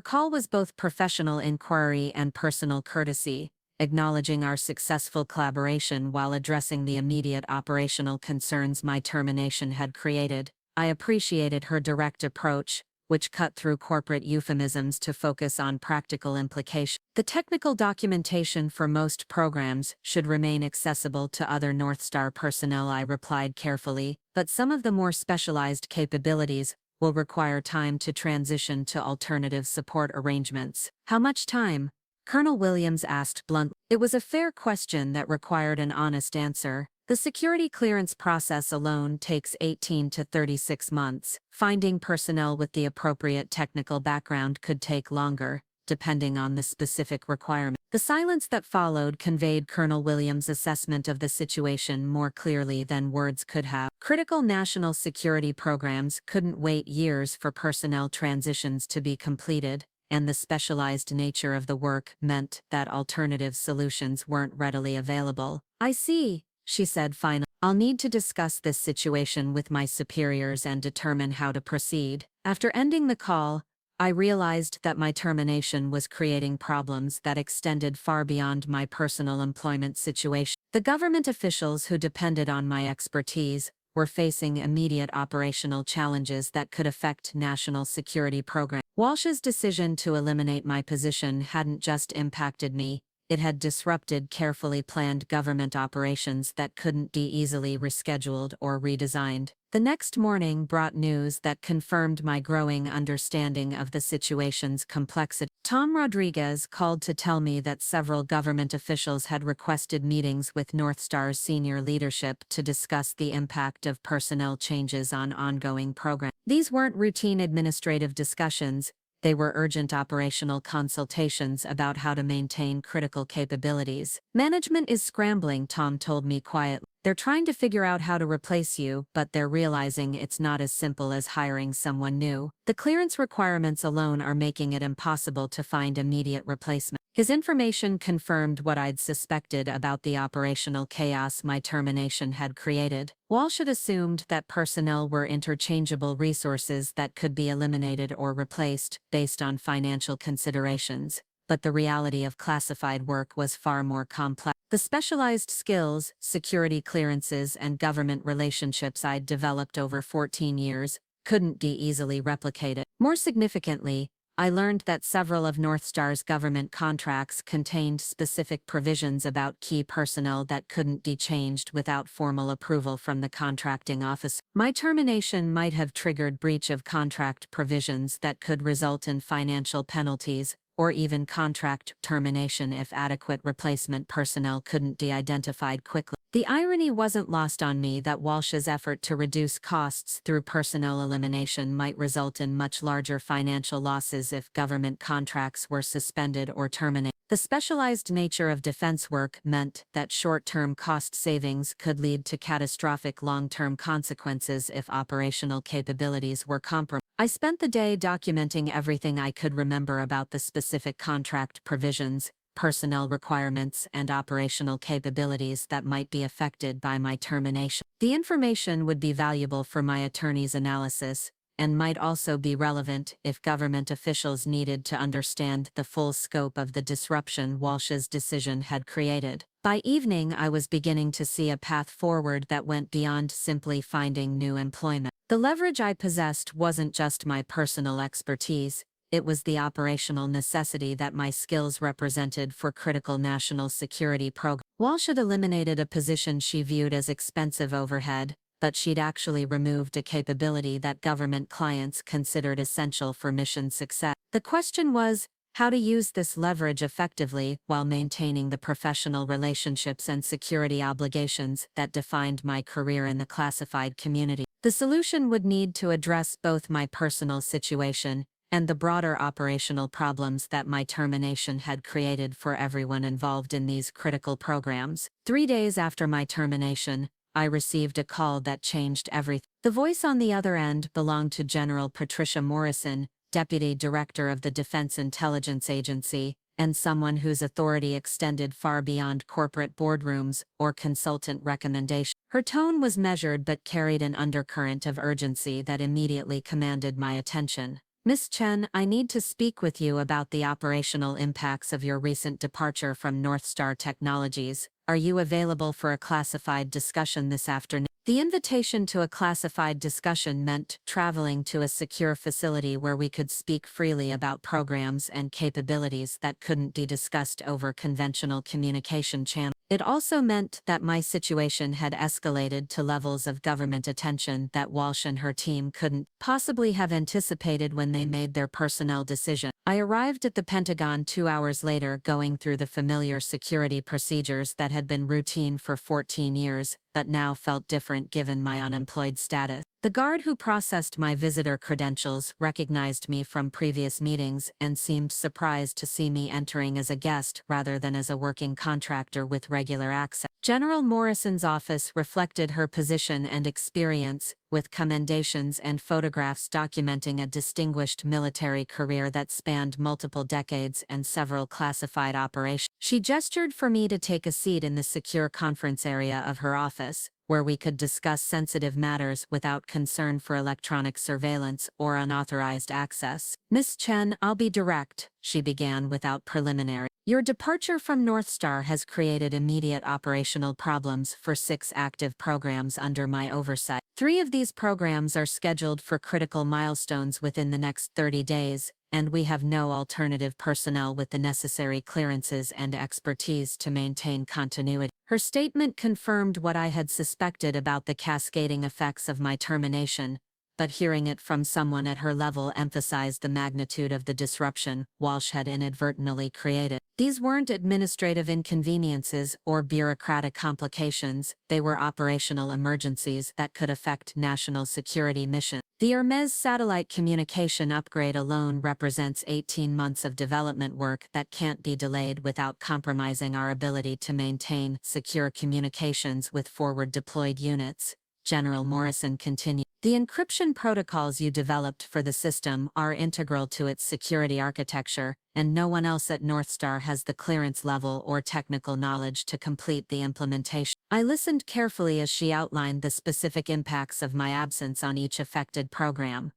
call was both professional inquiry and personal courtesy, acknowledging our successful collaboration while addressing the immediate operational concerns my termination had created. I appreciated her direct approach, which cut through corporate euphemisms to focus on practical implications. The technical documentation for most programs should remain accessible to other Northstar personnel, I replied carefully, but some of the more specialized capabilities will require time to transition to alternative support arrangements. How much time? Colonel Williams asked bluntly. It was a fair question that required an honest answer. The security clearance process alone takes 18 to 36 months. Finding personnel with the appropriate technical background could take longer, depending on the specific requirement. The silence that followed conveyed Colonel Williams' assessment of the situation more clearly than words could have. Critical national security programs couldn't wait years for personnel transitions to be completed, and the specialized nature of the work meant that alternative solutions weren't readily available. I see, she said finally. I'll need to discuss this situation with my superiors and determine how to proceed. After ending the call, I realized that my termination was creating problems that extended far beyond my personal employment situation. The government officials who depended on my expertise were facing immediate operational challenges that could affect national security programs. Walsh's decision to eliminate my position hadn't just impacted me, it had disrupted carefully planned government operations that couldn't be easily rescheduled or redesigned. The next morning brought news that confirmed my growing understanding of the situation's complexity. Tom Rodriguez called to tell me that several government officials had requested meetings with Northstar's senior leadership to discuss the impact of personnel changes on ongoing programs. These weren't routine administrative discussions. They were urgent operational consultations about how to maintain critical capabilities. Management is scrambling, Tom told me quietly. They're trying to figure out how to replace you, but they're realizing it's not as simple as hiring someone new. The clearance requirements alone are making it impossible to find immediate replacement. His information confirmed what I'd suspected about the operational chaos my termination had created. Walsh had assumed that personnel were interchangeable resources that could be eliminated or replaced based on financial considerations, but the reality of classified work was far more complex. The specialized skills, security clearances, and government relationships I'd developed over 14 years couldn't be easily replicated. More significantly, I learned that several of Northstar's government contracts contained specific provisions about key personnel that couldn't be changed without formal approval from the contracting office. My termination might have triggered breach of contract provisions that could result in financial penalties, or even contract termination if adequate replacement personnel couldn't be identified quickly. The irony wasn't lost on me that Walsh's effort to reduce costs through personnel elimination might result in much larger financial losses if government contracts were suspended or terminated. The specialized nature of defense work meant that short-term cost savings could lead to catastrophic long-term consequences if operational capabilities were compromised. I spent the day documenting everything I could remember about the specific contract provisions, personnel requirements, and operational capabilities that might be affected by my termination. The information would be valuable for my attorney's analysis, and might also be relevant if government officials needed to understand the full scope of the disruption Walsh's decision had created. By evening, I was beginning to see a path forward that went beyond simply finding new employment. The leverage I possessed wasn't just my personal expertise, it was the operational necessity that my skills represented for critical national security programs. Walsh had eliminated a position she viewed as expensive overhead, but she'd actually removed a capability that government clients considered essential for mission success. The question was, how to use this leverage effectively while maintaining the professional relationships and security obligations that defined my career in the classified community. The solution would need to address both my personal situation and the broader operational problems that my termination had created for everyone involved in these critical programs. 3 days after my termination, I received a call that changed everything. The voice on the other end belonged to General Patricia Morrison, Deputy Director of the Defense Intelligence Agency, and someone whose authority extended far beyond corporate boardrooms or consultant recommendations. Her tone was measured but carried an undercurrent of urgency that immediately commanded my attention. Miss Chen, I need to speak with you about the operational impacts of your recent departure from Northstar Technologies. Are you available for a classified discussion this afternoon? The invitation to a classified discussion meant traveling to a secure facility where we could speak freely about programs and capabilities that couldn't be discussed over conventional communication channels. It also meant that my situation had escalated to levels of government attention that Walsh and her team couldn't possibly have anticipated when they made their personnel decision. I arrived at the Pentagon 2 hours later, going through the familiar security procedures that had been routine for 14 years, but now felt different given my unemployed status. The guard who processed my visitor credentials recognized me from previous meetings and seemed surprised to see me entering as a guest rather than as a working contractor with regular access. General Morrison's office reflected her position and experience, with commendations and photographs documenting a distinguished military career that spanned multiple decades and several classified operations. She gestured for me to take a seat in the secure conference area of her office, where we could discuss sensitive matters without concern for electronic surveillance or unauthorized access. Miss Chen, I'll be direct, she began without preliminary. Your departure from Northstar has created immediate operational problems for 6 active programs under my oversight. 3 of these programs are scheduled for critical milestones within the next 30 days, and we have no alternative personnel with the necessary clearances and expertise to maintain continuity. Her statement confirmed what I had suspected about the cascading effects of my termination, but hearing it from someone at her level emphasized the magnitude of the disruption Walsh had inadvertently created. These weren't administrative inconveniences or bureaucratic complications, they were operational emergencies that could affect national security missions. The Hermes satellite communication upgrade alone represents 18 months of development work that can't be delayed without compromising our ability to maintain secure communications with forward-deployed units, General Morrison continued. The encryption protocols you developed for the system are integral to its security architecture, and no one else at Northstar has the clearance level or technical knowledge to complete the implementation. I listened carefully as she outlined the specific impacts of my absence on each affected program.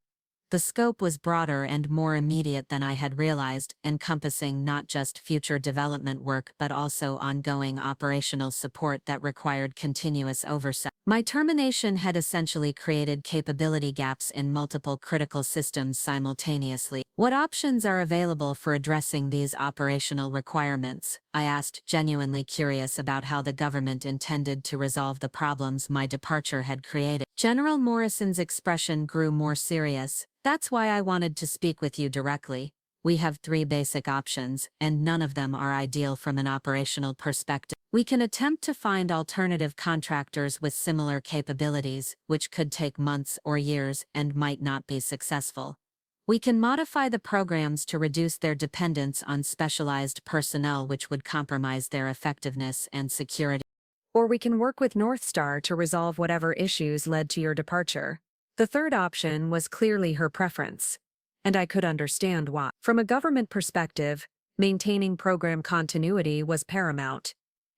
The scope was broader and more immediate than I had realized, encompassing not just future development work but also ongoing operational support that required continuous oversight. My termination had essentially created capability gaps in multiple critical systems simultaneously. What options are available for addressing these operational requirements? I asked, genuinely curious about how the government intended to resolve the problems my departure had created. General Morrison's expression grew more serious. That's why I wanted to speak with you directly. We have 3 basic options, and none of them are ideal from an operational perspective. We can attempt to find alternative contractors with similar capabilities, which could take months or years and might not be successful. We can modify the programs to reduce their dependence on specialized personnel, which would compromise their effectiveness and security. Or we can work with Northstar to resolve whatever issues led to your departure. The third option was clearly her preference, and I could understand why. From a government perspective, maintaining program continuity was paramount,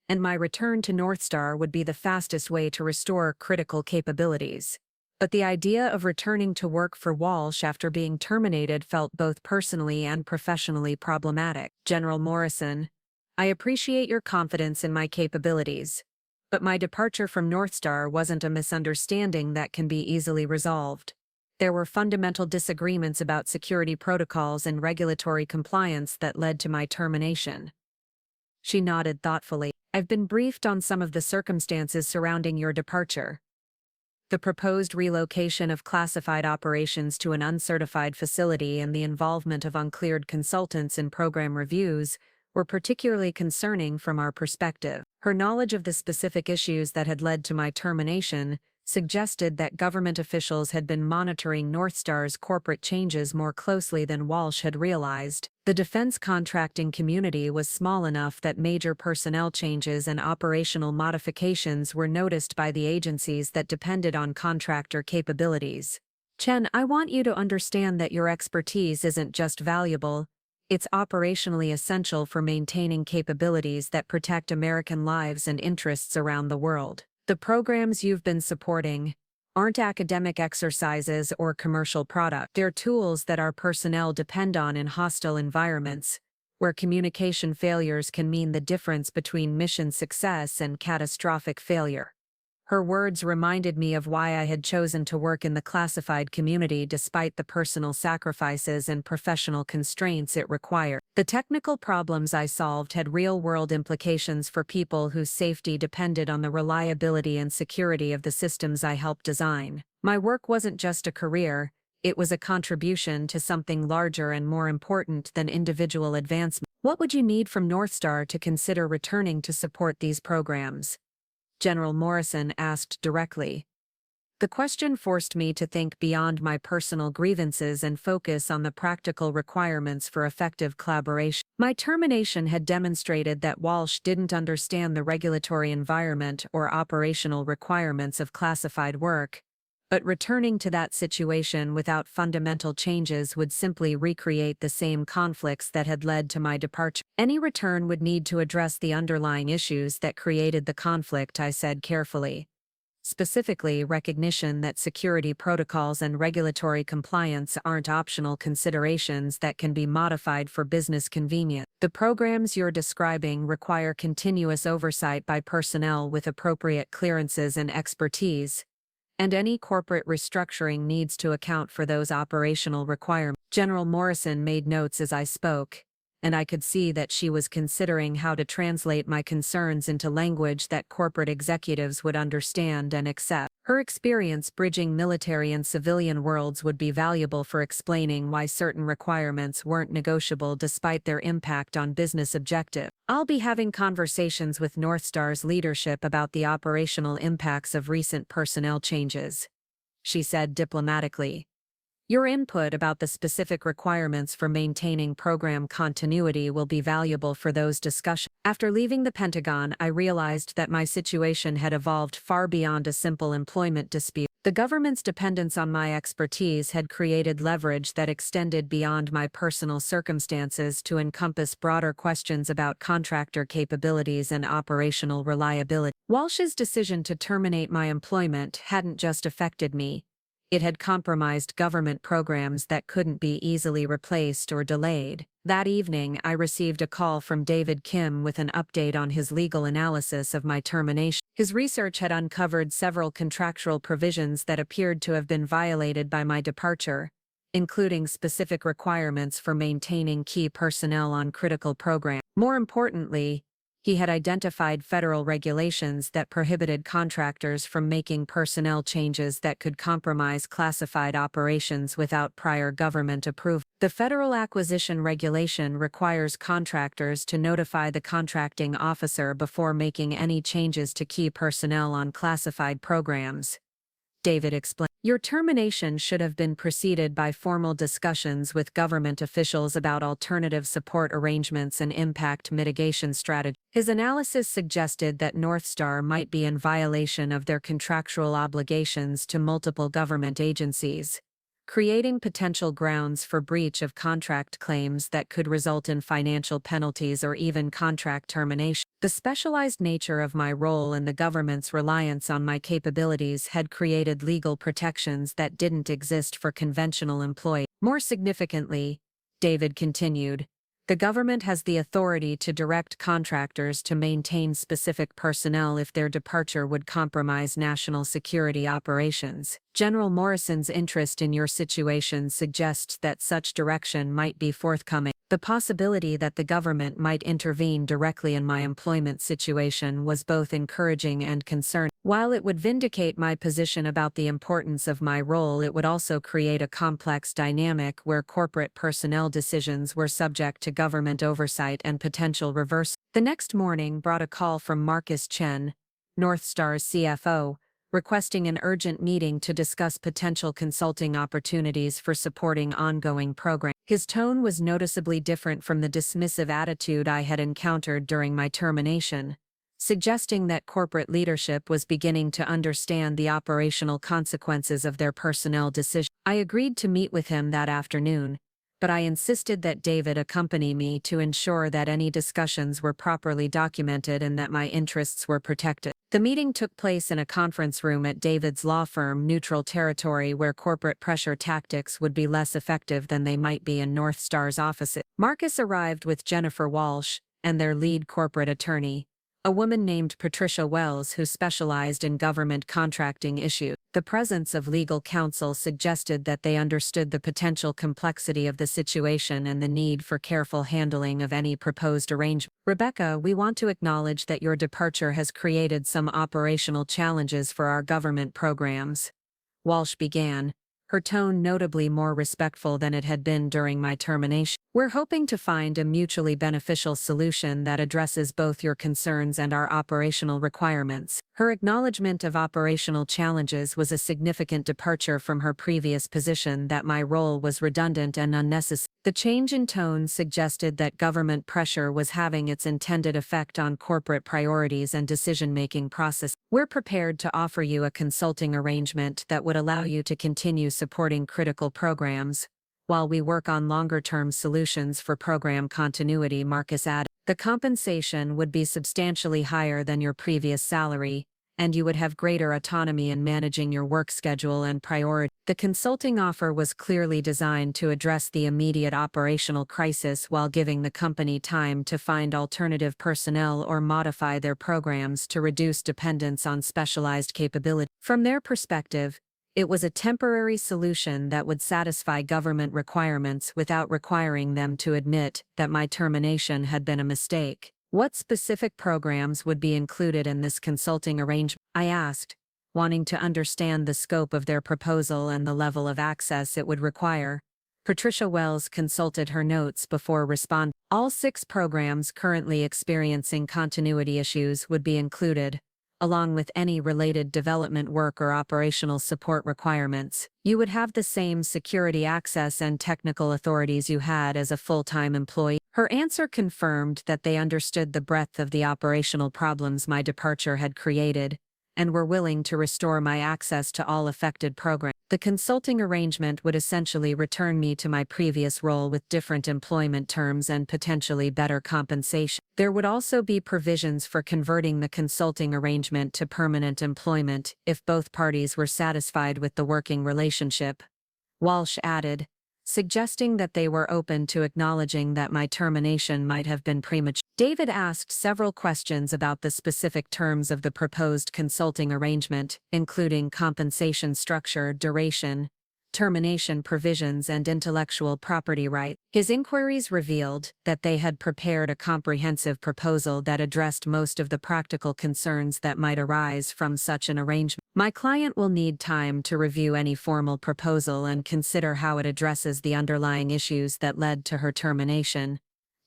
and my return to Northstar would be the fastest way to restore critical capabilities. But the idea of returning to work for Walsh after being terminated felt both personally and professionally problematic. General Morrison, I appreciate your confidence in my capabilities, but my departure from Northstar wasn't a misunderstanding that can be easily resolved. There were fundamental disagreements about security protocols and regulatory compliance that led to my termination. She nodded thoughtfully. I've been briefed on some of the circumstances surrounding your departure. The proposed relocation of classified operations to an uncertified facility and the involvement of uncleared consultants in program reviews were particularly concerning from our perspective. Her knowledge of the specific issues that had led to my termination suggested that government officials had been monitoring Northstar's corporate changes more closely than Walsh had realized. The defense contracting community was small enough that major personnel changes and operational modifications were noticed by the agencies that depended on contractor capabilities. Chen, I want you to understand that your expertise isn't just valuable, it's operationally essential for maintaining capabilities that protect American lives and interests around the world. The programs you've been supporting, aren't academic exercises or commercial product. They're tools that our personnel depend on in hostile environments, where communication failures can mean the difference between mission success and catastrophic failure. Her words reminded me of why I had chosen to work in the classified community despite the personal sacrifices and professional constraints it required. The technical problems I solved had real-world implications for people whose safety depended on the reliability and security of the systems I helped design. My work wasn't just a career, it was a contribution to something larger and more important than individual advancement. What would you need from Northstar to consider returning to support these programs? General Morrison asked directly. The question forced me to think beyond my personal grievances and focus on the practical requirements for effective collaboration. My termination had demonstrated that Walsh didn't understand the regulatory environment or operational requirements of classified work, but returning to that situation without fundamental changes would simply recreate the same conflicts that had led to my departure. Any return would need to address the underlying issues that created the conflict, I said carefully. Specifically, recognition that security protocols and regulatory compliance aren't optional considerations that can be modified for business convenience. The programs you're describing require continuous oversight by personnel with appropriate clearances and expertise, and any corporate restructuring needs to account for those operational requirements. General Morrison made notes as I spoke, and I could see that she was considering how to translate my concerns into language that corporate executives would understand and accept. Her experience bridging military and civilian worlds would be valuable for explaining why certain requirements weren't negotiable despite their impact on business objectives. I'll be having conversations with Northstar's leadership about the operational impacts of recent personnel changes, she said diplomatically. Your input about the specific requirements for maintaining program continuity will be valuable for those discussions. After leaving the Pentagon, I realized that my situation had evolved far beyond a simple employment dispute. The government's dependence on my expertise had created leverage that extended beyond my personal circumstances to encompass broader questions about contractor capabilities and operational reliability. Walsh's decision to terminate my employment hadn't just affected me. It had compromised government programs that couldn't be easily replaced or delayed. That evening, I received a call from David Kim with an update on his legal analysis of my termination. His research had uncovered several contractual provisions that appeared to have been violated by my departure, including specific requirements for maintaining key personnel on critical programs. More importantly, he had identified federal regulations that prohibited contractors from making personnel changes that could compromise classified operations without prior government approval. The Federal Acquisition Regulation requires contractors to notify the contracting officer before making any changes to key personnel on classified programs, David explained. Your termination should have been preceded by formal discussions with government officials about alternative support arrangements and impact mitigation strategies. His analysis suggested that Northstar might be in violation of their contractual obligations to multiple government agencies, creating potential grounds for breach of contract claims that could result in financial penalties or even contract termination. The specialized nature of my role and the government's reliance on my capabilities had created legal protections that didn't exist for conventional employees. More significantly, David continued, the government has the authority to direct contractors to maintain specific personnel if their departure would compromise national security operations. General Morrison's interest in your situation suggests that such direction might be forthcoming. The possibility that the government might intervene directly in my employment situation was both encouraging and concerning. While it would vindicate my position about the importance of my role, it would also create a complex dynamic where corporate personnel decisions were subject to government oversight and potential reversal. The next morning brought a call from Rebecca Chen, Northstar's CFO, requesting an urgent meeting to discuss potential consulting opportunities for supporting ongoing programs. His tone was noticeably different from the dismissive attitude I had encountered during my termination, suggesting that corporate leadership was beginning to understand the operational consequences of their personnel decisions. I agreed to meet with him that afternoon, but I insisted that David accompany me to ensure that any discussions were properly documented and that my interests were protected. The meeting took place in a conference room at David's law firm, Neutral Territory, where corporate pressure tactics would be less effective than they might be in Northstar's offices. Marcus arrived with Jennifer Walsh and their lead corporate attorney, a woman named Patricia Wells who specialized in government contracting issues. The presence of legal counsel suggested that they understood the potential complexity of the situation and the need for careful handling of any proposed arrangement. Rebecca, we want to acknowledge that your departure has created some operational challenges for our government programs. Walsh began, her tone notably more respectful than it had been during my termination. We're hoping to find a mutually beneficial solution that addresses both your concerns and our operational requirements. Her acknowledgement of operational challenges was a significant departure from her previous position that my role was redundant and unnecessary. The change in tone suggested that government pressure was having its intended effect on corporate priorities and decision-making process. We're prepared to offer you a consulting arrangement that would allow you to continue supporting critical programs, while we work on longer-term solutions for program continuity, Marcus added. The compensation would be substantially higher than your previous salary, and you would have greater autonomy in managing your work schedule and priority. The consulting offer was clearly designed to address the immediate operational crisis while giving the company time to find alternative personnel or modify their programs to reduce dependence on specialized capability. From their perspective, it was a temporary solution that would satisfy government requirements without requiring them to admit that my termination had been a mistake. What specific programs would be included in this consulting arrangement? I asked, wanting to understand the scope of their proposal and the level of access it would require. Patricia Wells consulted her notes before responding. All 6 programs currently experiencing continuity issues would be included, along with any related development work or operational support requirements. You would have the same security access and technical authorities you had as a full-time employee. Her answer confirmed that they understood the breadth of the operational problems my departure had created, and were willing to restore my access to all affected programs. The consulting arrangement would essentially return me to my previous role with different employment terms and potentially better compensation. There would also be provisions for converting the consulting arrangement to permanent employment if both parties were satisfied with the working relationship, Walsh added, suggesting that they were open to acknowledging that my termination might have been premature. David asked several questions about the specific terms of the proposed consulting arrangement, including compensation structure, duration, termination provisions, and intellectual property rights. His inquiries revealed that they had prepared a comprehensive proposal that addressed most of the practical concerns that might arise from such an arrangement. My client will need time to review any formal proposal and consider how it addresses the underlying issues that led to her termination,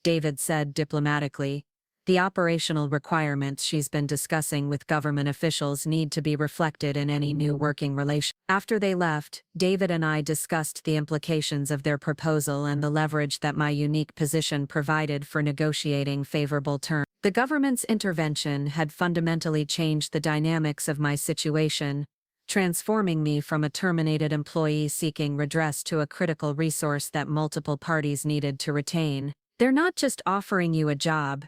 David said diplomatically. The operational requirements she's been discussing with government officials need to be reflected in any new working relation. After they left, David and I discussed the implications of their proposal and the leverage that my unique position provided for negotiating favorable terms. The government's intervention had fundamentally changed the dynamics of my situation, transforming me from a terminated employee seeking redress to a critical resource that multiple parties needed to retain. They're not just offering you a job,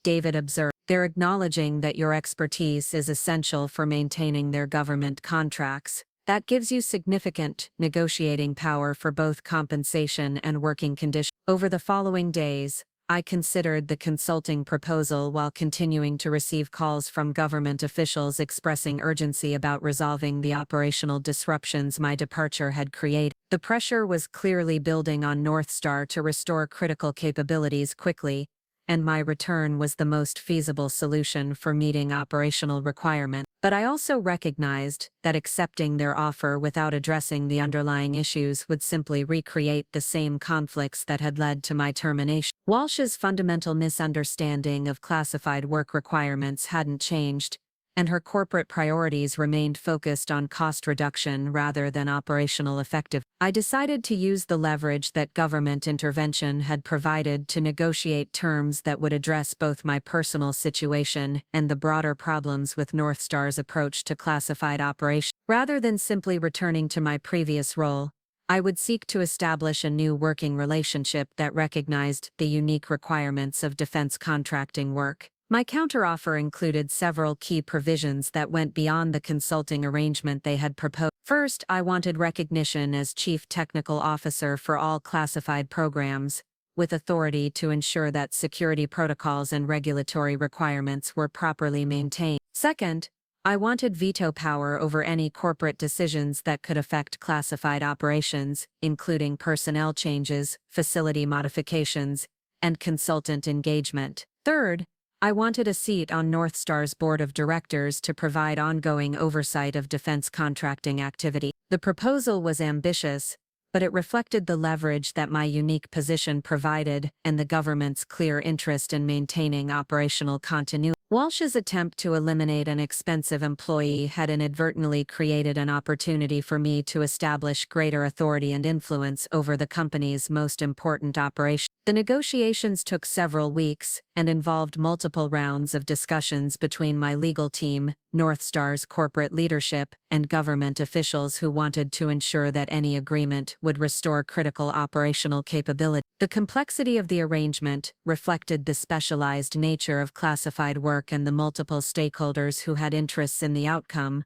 David observed. They're acknowledging that your expertise is essential for maintaining their government contracts. That gives you significant negotiating power for both compensation and working conditions. Over the following days, I considered the consulting proposal while continuing to receive calls from government officials expressing urgency about resolving the operational disruptions my departure had created. The pressure was clearly building on Northstar to restore critical capabilities quickly, and my return was the most feasible solution for meeting operational requirements. But I also recognized that accepting their offer without addressing the underlying issues would simply recreate the same conflicts that had led to my termination. Walsh's fundamental misunderstanding of classified work requirements hadn't changed, and her corporate priorities remained focused on cost reduction rather than operational effectiveness. I decided to use the leverage that government intervention had provided to negotiate terms that would address both my personal situation and the broader problems with Northstar's approach to classified operations. Rather than simply returning to my previous role, I would seek to establish a new working relationship that recognized the unique requirements of defense contracting work. My counteroffer included several key provisions that went beyond the consulting arrangement they had proposed. First, I wanted recognition as Chief Technical Officer for all classified programs, with authority to ensure that security protocols and regulatory requirements were properly maintained. Second, I wanted veto power over any corporate decisions that could affect classified operations, including personnel changes, facility modifications, and consultant engagement. Third, I wanted a seat on Northstar's board of directors to provide ongoing oversight of defense contracting activity. The proposal was ambitious, but it reflected the leverage that my unique position provided and the government's clear interest in maintaining operational continuity. Walsh's attempt to eliminate an expensive employee had inadvertently created an opportunity for me to establish greater authority and influence over the company's most important operations. The negotiations took several weeks and involved multiple rounds of discussions between my legal team, Northstar's corporate leadership, and government officials who wanted to ensure that any agreement would restore critical operational capability. The complexity of the arrangement reflected the specialized nature of classified work and the multiple stakeholders who had interests in the outcome.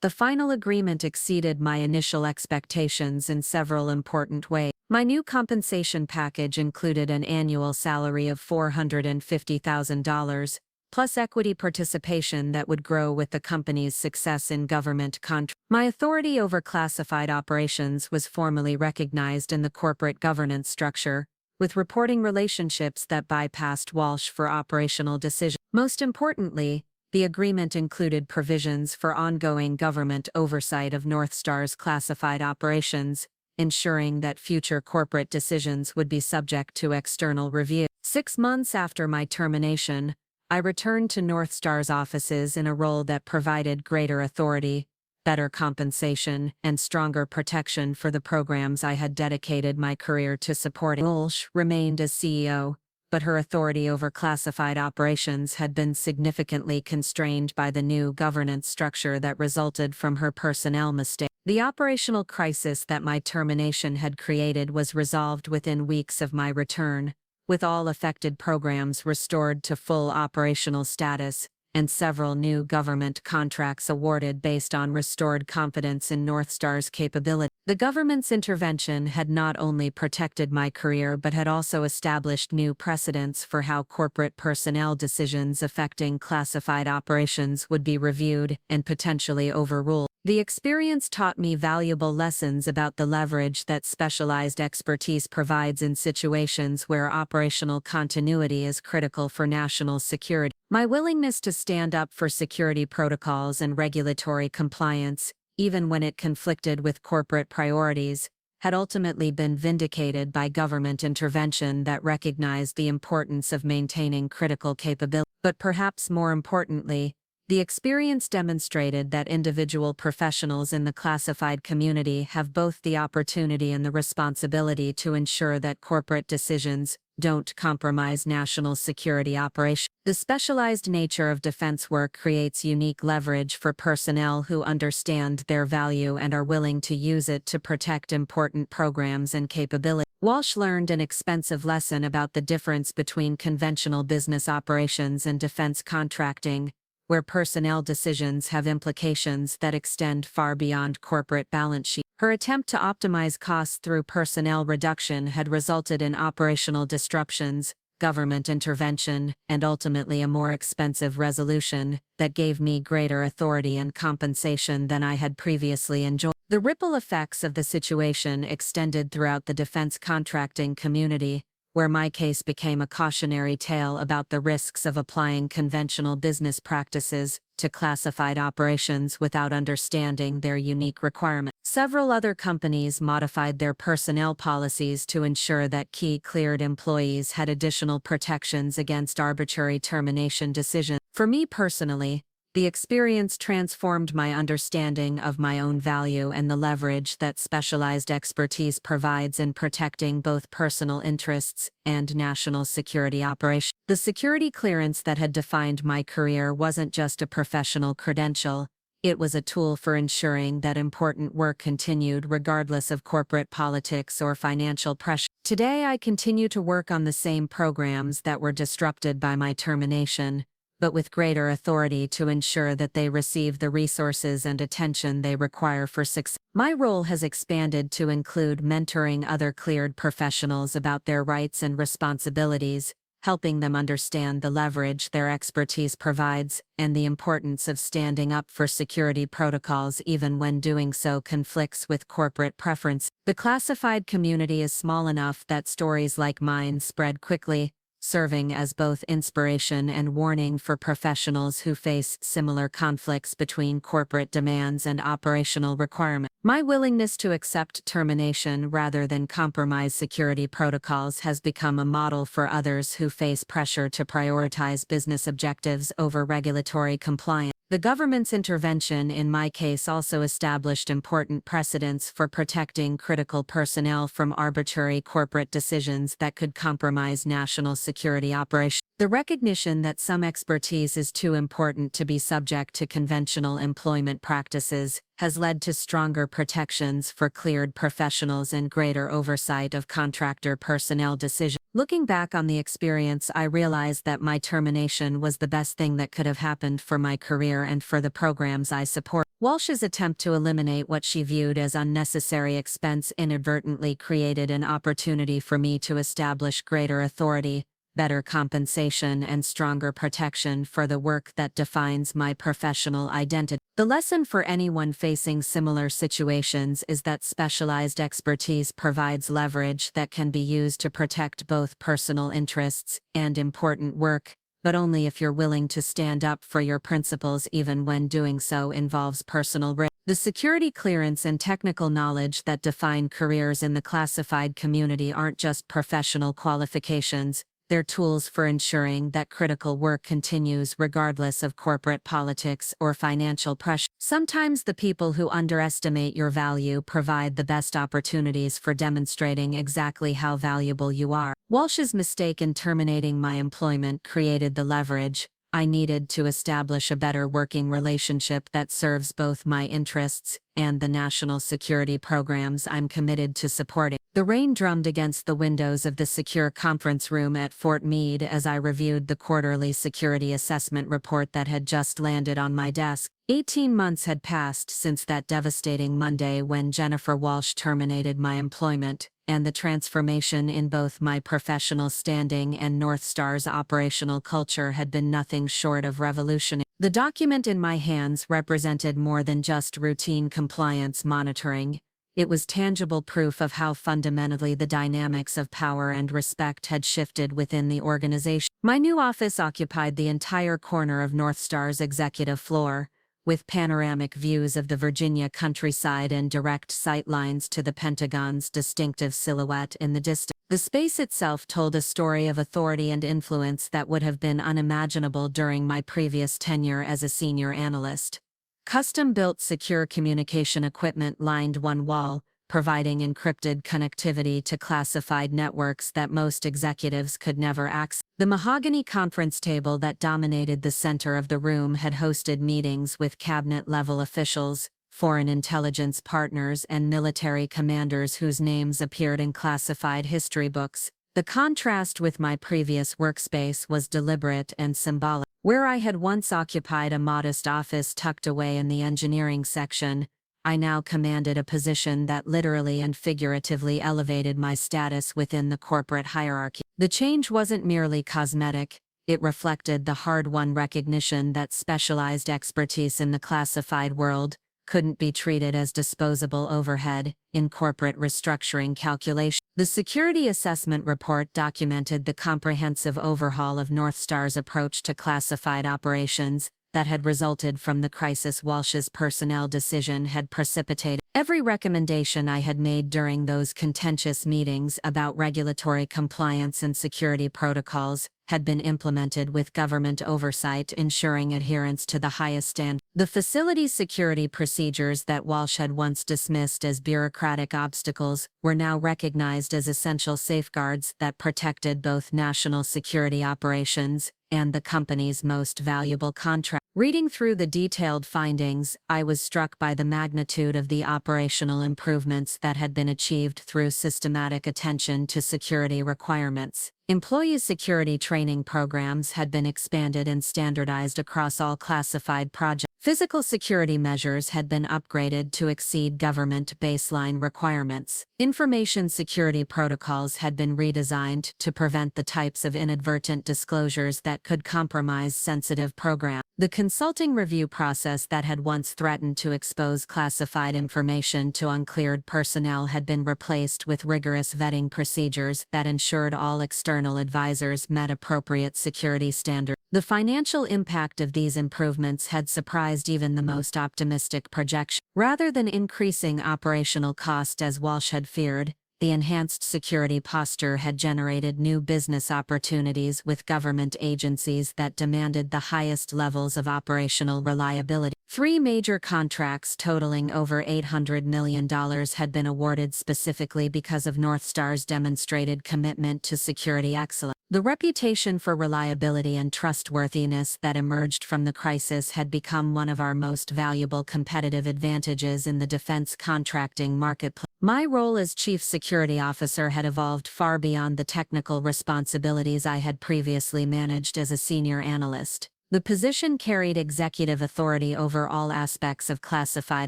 The final agreement exceeded my initial expectations in several important ways. My new compensation package included an annual salary of $450,000, plus equity participation that would grow with the company's success in government contracts. My authority over classified operations was formally recognized in the corporate governance structure, with reporting relationships that bypassed Walsh for operational decisions. Most importantly, the agreement included provisions for ongoing government oversight of Northstar's classified operations, ensuring that future corporate decisions would be subject to external review. 6 months after my termination, I returned to Northstar's offices in a role that provided greater authority, better compensation, and stronger protection for the programs I had dedicated my career to supporting. Walsh remained as CEO, but her authority over classified operations had been significantly constrained by the new governance structure that resulted from her personnel mistakes. The operational crisis that my termination had created was resolved within weeks of my return, with all affected programs restored to full operational status, and several new government contracts awarded based on restored confidence in Northstar's capability. The government's intervention had not only protected my career but had also established new precedents for how corporate personnel decisions affecting classified operations would be reviewed and potentially overruled. The experience taught me valuable lessons about the leverage that specialized expertise provides in situations where operational continuity is critical for national security. My willingness to stand up for security protocols and regulatory compliance, even when it conflicted with corporate priorities, had ultimately been vindicated by government intervention that recognized the importance of maintaining critical capability. But perhaps more importantly, the experience demonstrated that individual professionals in the classified community have both the opportunity and the responsibility to ensure that corporate decisions don't compromise national security operations. The specialized nature of defense work creates unique leverage for personnel who understand their value and are willing to use it to protect important programs and capabilities. Walsh learned an expensive lesson about the difference between conventional business operations and defense contracting, where personnel decisions have implications that extend far beyond corporate balance sheets. Her attempt to optimize costs through personnel reduction had resulted in operational disruptions, government intervention, and ultimately a more expensive resolution that gave me greater authority and compensation than I had previously enjoyed. The ripple effects of the situation extended throughout the defense contracting community, where my case became a cautionary tale about the risks of applying conventional business practices to classified operations without understanding their unique requirements. Several other companies modified their personnel policies to ensure that key cleared employees had additional protections against arbitrary termination decisions. For me personally, the experience transformed my understanding of my own value and the leverage that specialized expertise provides in protecting both personal interests and national security operations. The security clearance that had defined my career wasn't just a professional credential, It was a tool for ensuring that important work continued regardless of corporate politics or financial pressure. Today, I continue to work on the same programs that were disrupted by my termination, but with greater authority to ensure that they receive the resources and attention they require for success. My role has expanded to include mentoring other cleared professionals about their rights and responsibilities, helping them understand the leverage their expertise provides, and the importance of standing up for security protocols even when doing so conflicts with corporate preference. The classified community is small enough that stories like mine spread quickly, serving as both inspiration and warning for professionals who face similar conflicts between corporate demands and operational requirements. My willingness to accept termination rather than compromise security protocols has become a model for others who face pressure to prioritize business objectives over regulatory compliance. The government's intervention in my case also established important precedents for protecting critical personnel from arbitrary corporate decisions that could compromise national security operations. The recognition that some expertise is too important to be subject to conventional employment practices has led to stronger protections for cleared professionals and greater oversight of contractor personnel decisions. Looking back on the experience, I realized that my termination was the best thing that could have happened for my career and for the programs I support. Walsh's attempt to eliminate what she viewed as unnecessary expense inadvertently created an opportunity for me to establish greater authority, better compensation, and stronger protection for the work that defines my professional identity. The lesson for anyone facing similar situations is that specialized expertise provides leverage that can be used to protect both personal interests and important work, but only if you're willing to stand up for your principles even when doing so involves personal risk. The security clearance and technical knowledge that define careers in the classified community aren't just professional qualifications. They're tools for ensuring that critical work continues regardless of corporate politics or financial pressure. Sometimes the people who underestimate your value provide the best opportunities for demonstrating exactly how valuable you are. Walsh's mistake in terminating my employment created the leverage I needed to establish a better working relationship that serves both my interests and the national security programs I'm committed to supporting. The rain drummed against the windows of the secure conference room at Fort Meade as I reviewed the quarterly security assessment report that had just landed on my desk. 18 months had passed since that devastating Monday when Jennifer Walsh terminated my employment, and the transformation in both my professional standing and Northstar's operational culture had been nothing short of revolutionary. The document in my hands represented more than just routine compliance monitoring. It was tangible proof of how fundamentally the dynamics of power and respect had shifted within the organization. My new office occupied the entire corner of Northstar's executive floor, with panoramic views of the Virginia countryside and direct sight lines to the Pentagon's distinctive silhouette in the distance. The space itself told a story of authority and influence that would have been unimaginable during my previous tenure as a senior analyst. Custom-built secure communication equipment lined one wall, providing encrypted connectivity to classified networks that most executives could never access. The mahogany conference table that dominated the center of the room had hosted meetings with cabinet-level officials, foreign intelligence partners, and military commanders whose names appeared in classified history books. The contrast with my previous workspace was deliberate and symbolic. Where I had once occupied a modest office tucked away in the engineering section, I now commanded a position that literally and figuratively elevated my status within the corporate hierarchy. The change wasn't merely cosmetic, it reflected the hard-won recognition that specialized expertise in the classified world couldn't be treated as disposable overhead in corporate restructuring calculations. The security assessment report documented the comprehensive overhaul of Northstar's approach to classified operations that had resulted from the crisis Walsh's personnel decision had precipitated. Every recommendation I had made during those contentious meetings about regulatory compliance and security protocols had been implemented with government oversight, ensuring adherence to the highest standards. The facility's security procedures that Walsh had once dismissed as bureaucratic obstacles were now recognized as essential safeguards that protected both national security operations and the company's most valuable contract. Reading through the detailed findings, I was struck by the magnitude of the operational improvements that had been achieved through systematic attention to security requirements. Employee security training programs had been expanded and standardized across all classified projects. Physical security measures had been upgraded to exceed government baseline requirements. Information security protocols had been redesigned to prevent the types of inadvertent disclosures that could compromise sensitive programs. The consulting review process that had once threatened to expose classified information to uncleared personnel had been replaced with rigorous vetting procedures that ensured all external advisors met appropriate security standards. The financial impact of these improvements had surprised even the most optimistic projections. Rather than increasing operational cost as Walsh had feared, the enhanced security posture had generated new business opportunities with government agencies that demanded the highest levels of operational reliability. 3 major contracts totaling over $800 million had been awarded specifically because of Northstar's demonstrated commitment to security excellence. The reputation for reliability and trustworthiness that emerged from the crisis had become one of our most valuable competitive advantages in the defense contracting marketplace. My role as Chief Security Officer had evolved far beyond the technical responsibilities I had previously managed as a senior analyst. The position carried executive authority over all aspects of classified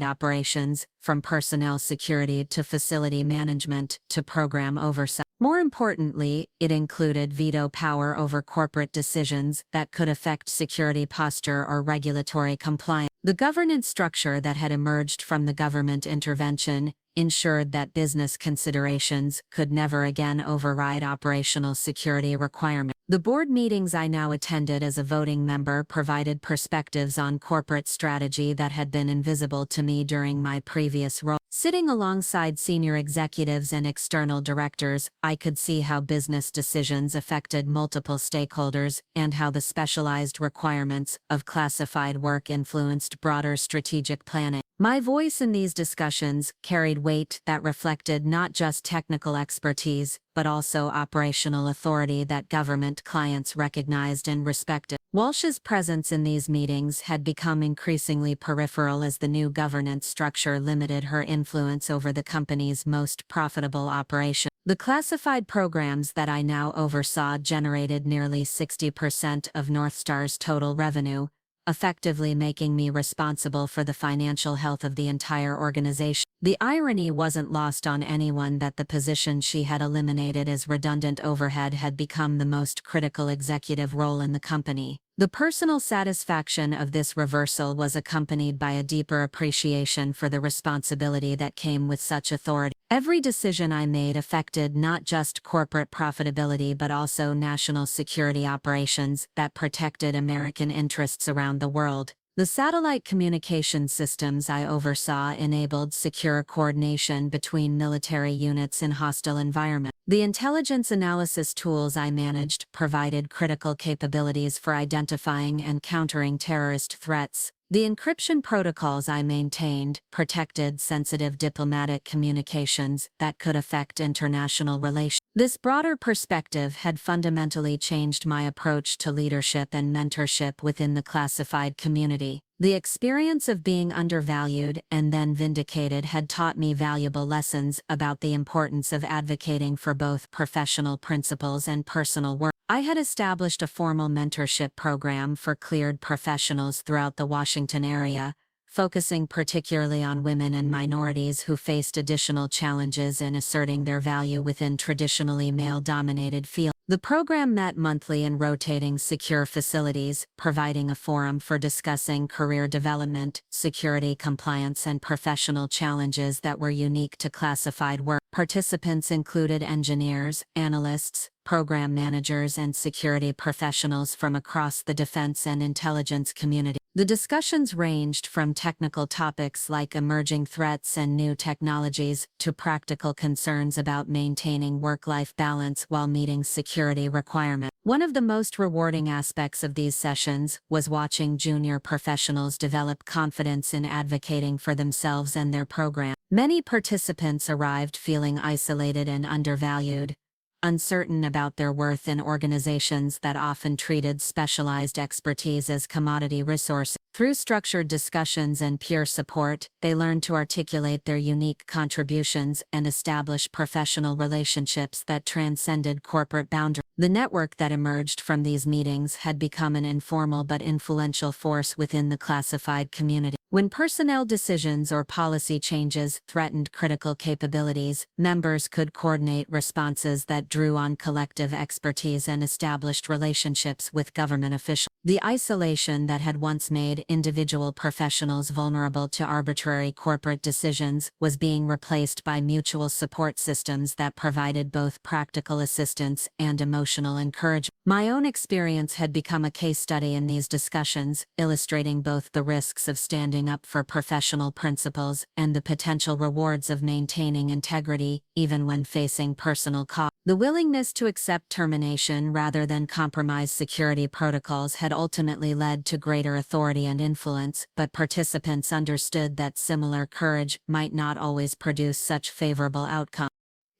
operations, from personnel security to facility management to program oversight. More importantly, it included veto power over corporate decisions that could affect security posture or regulatory compliance. The governance structure that had emerged from the government intervention ensured that business considerations could never again override operational security requirements. The board meetings I now attended as a voting member provided perspectives on corporate strategy that had been invisible to me during my previous role. Sitting alongside senior executives and external directors, I could see how business decisions affected multiple stakeholders and how the specialized requirements of classified work influenced broader strategic planning. My voice in these discussions carried weight that reflected not just technical expertise, but also operational authority that government clients recognized and respected. Walsh's presence in these meetings had become increasingly peripheral as the new governance structure limited her influence over the company's most profitable operations. The classified programs that I now oversaw generated nearly 60% of Northstar's total revenue, effectively making me responsible for the financial health of the entire organization. The irony wasn't lost on anyone that the position she had eliminated as redundant overhead had become the most critical executive role in the company. The personal satisfaction of this reversal was accompanied by a deeper appreciation for the responsibility that came with such authority. Every decision I made affected not just corporate profitability but also national security operations that protected American interests around the world. The satellite communication systems I oversaw enabled secure coordination between military units in hostile environments. The intelligence analysis tools I managed provided critical capabilities for identifying and countering terrorist threats. The encryption protocols I maintained protected sensitive diplomatic communications that could affect international relations. This broader perspective had fundamentally changed my approach to leadership and mentorship within the classified community. The experience of being undervalued and then vindicated had taught me valuable lessons about the importance of advocating for both professional principles and personal worth. I had established a formal mentorship program for cleared professionals throughout the Washington area, focusing particularly on women and minorities who faced additional challenges in asserting their value within traditionally male-dominated fields. The program met monthly in rotating secure facilities, providing a forum for discussing career development, security compliance, and professional challenges that were unique to classified work. Participants included engineers, analysts, program managers, and security professionals from across the defense and intelligence community. The discussions ranged from technical topics like emerging threats and new technologies to practical concerns about maintaining work-life balance while meeting security requirements. One of the most rewarding aspects of these sessions was watching junior professionals develop confidence in advocating for themselves and their program. Many participants arrived feeling isolated and undervalued, uncertain about their worth in organizations that often treated specialized expertise as commodity resources. Through structured discussions and peer support, they learned to articulate their unique contributions and establish professional relationships that transcended corporate boundaries. The network that emerged from these meetings had become an informal but influential force within the classified community. When personnel decisions or policy changes threatened critical capabilities, members could coordinate responses that drew on collective expertise and established relationships with government officials. The isolation that had once made individual professionals vulnerable to arbitrary corporate decisions was being replaced by mutual support systems that provided both practical assistance and emotional encouragement. My own experience had become a case study in these discussions, illustrating both the risks of standing up for professional principles and the potential rewards of maintaining integrity, even when facing personal costs. The willingness to accept termination rather than compromise security protocols had ultimately led to greater authority and influence, but participants understood that similar courage might not always produce such favorable outcomes.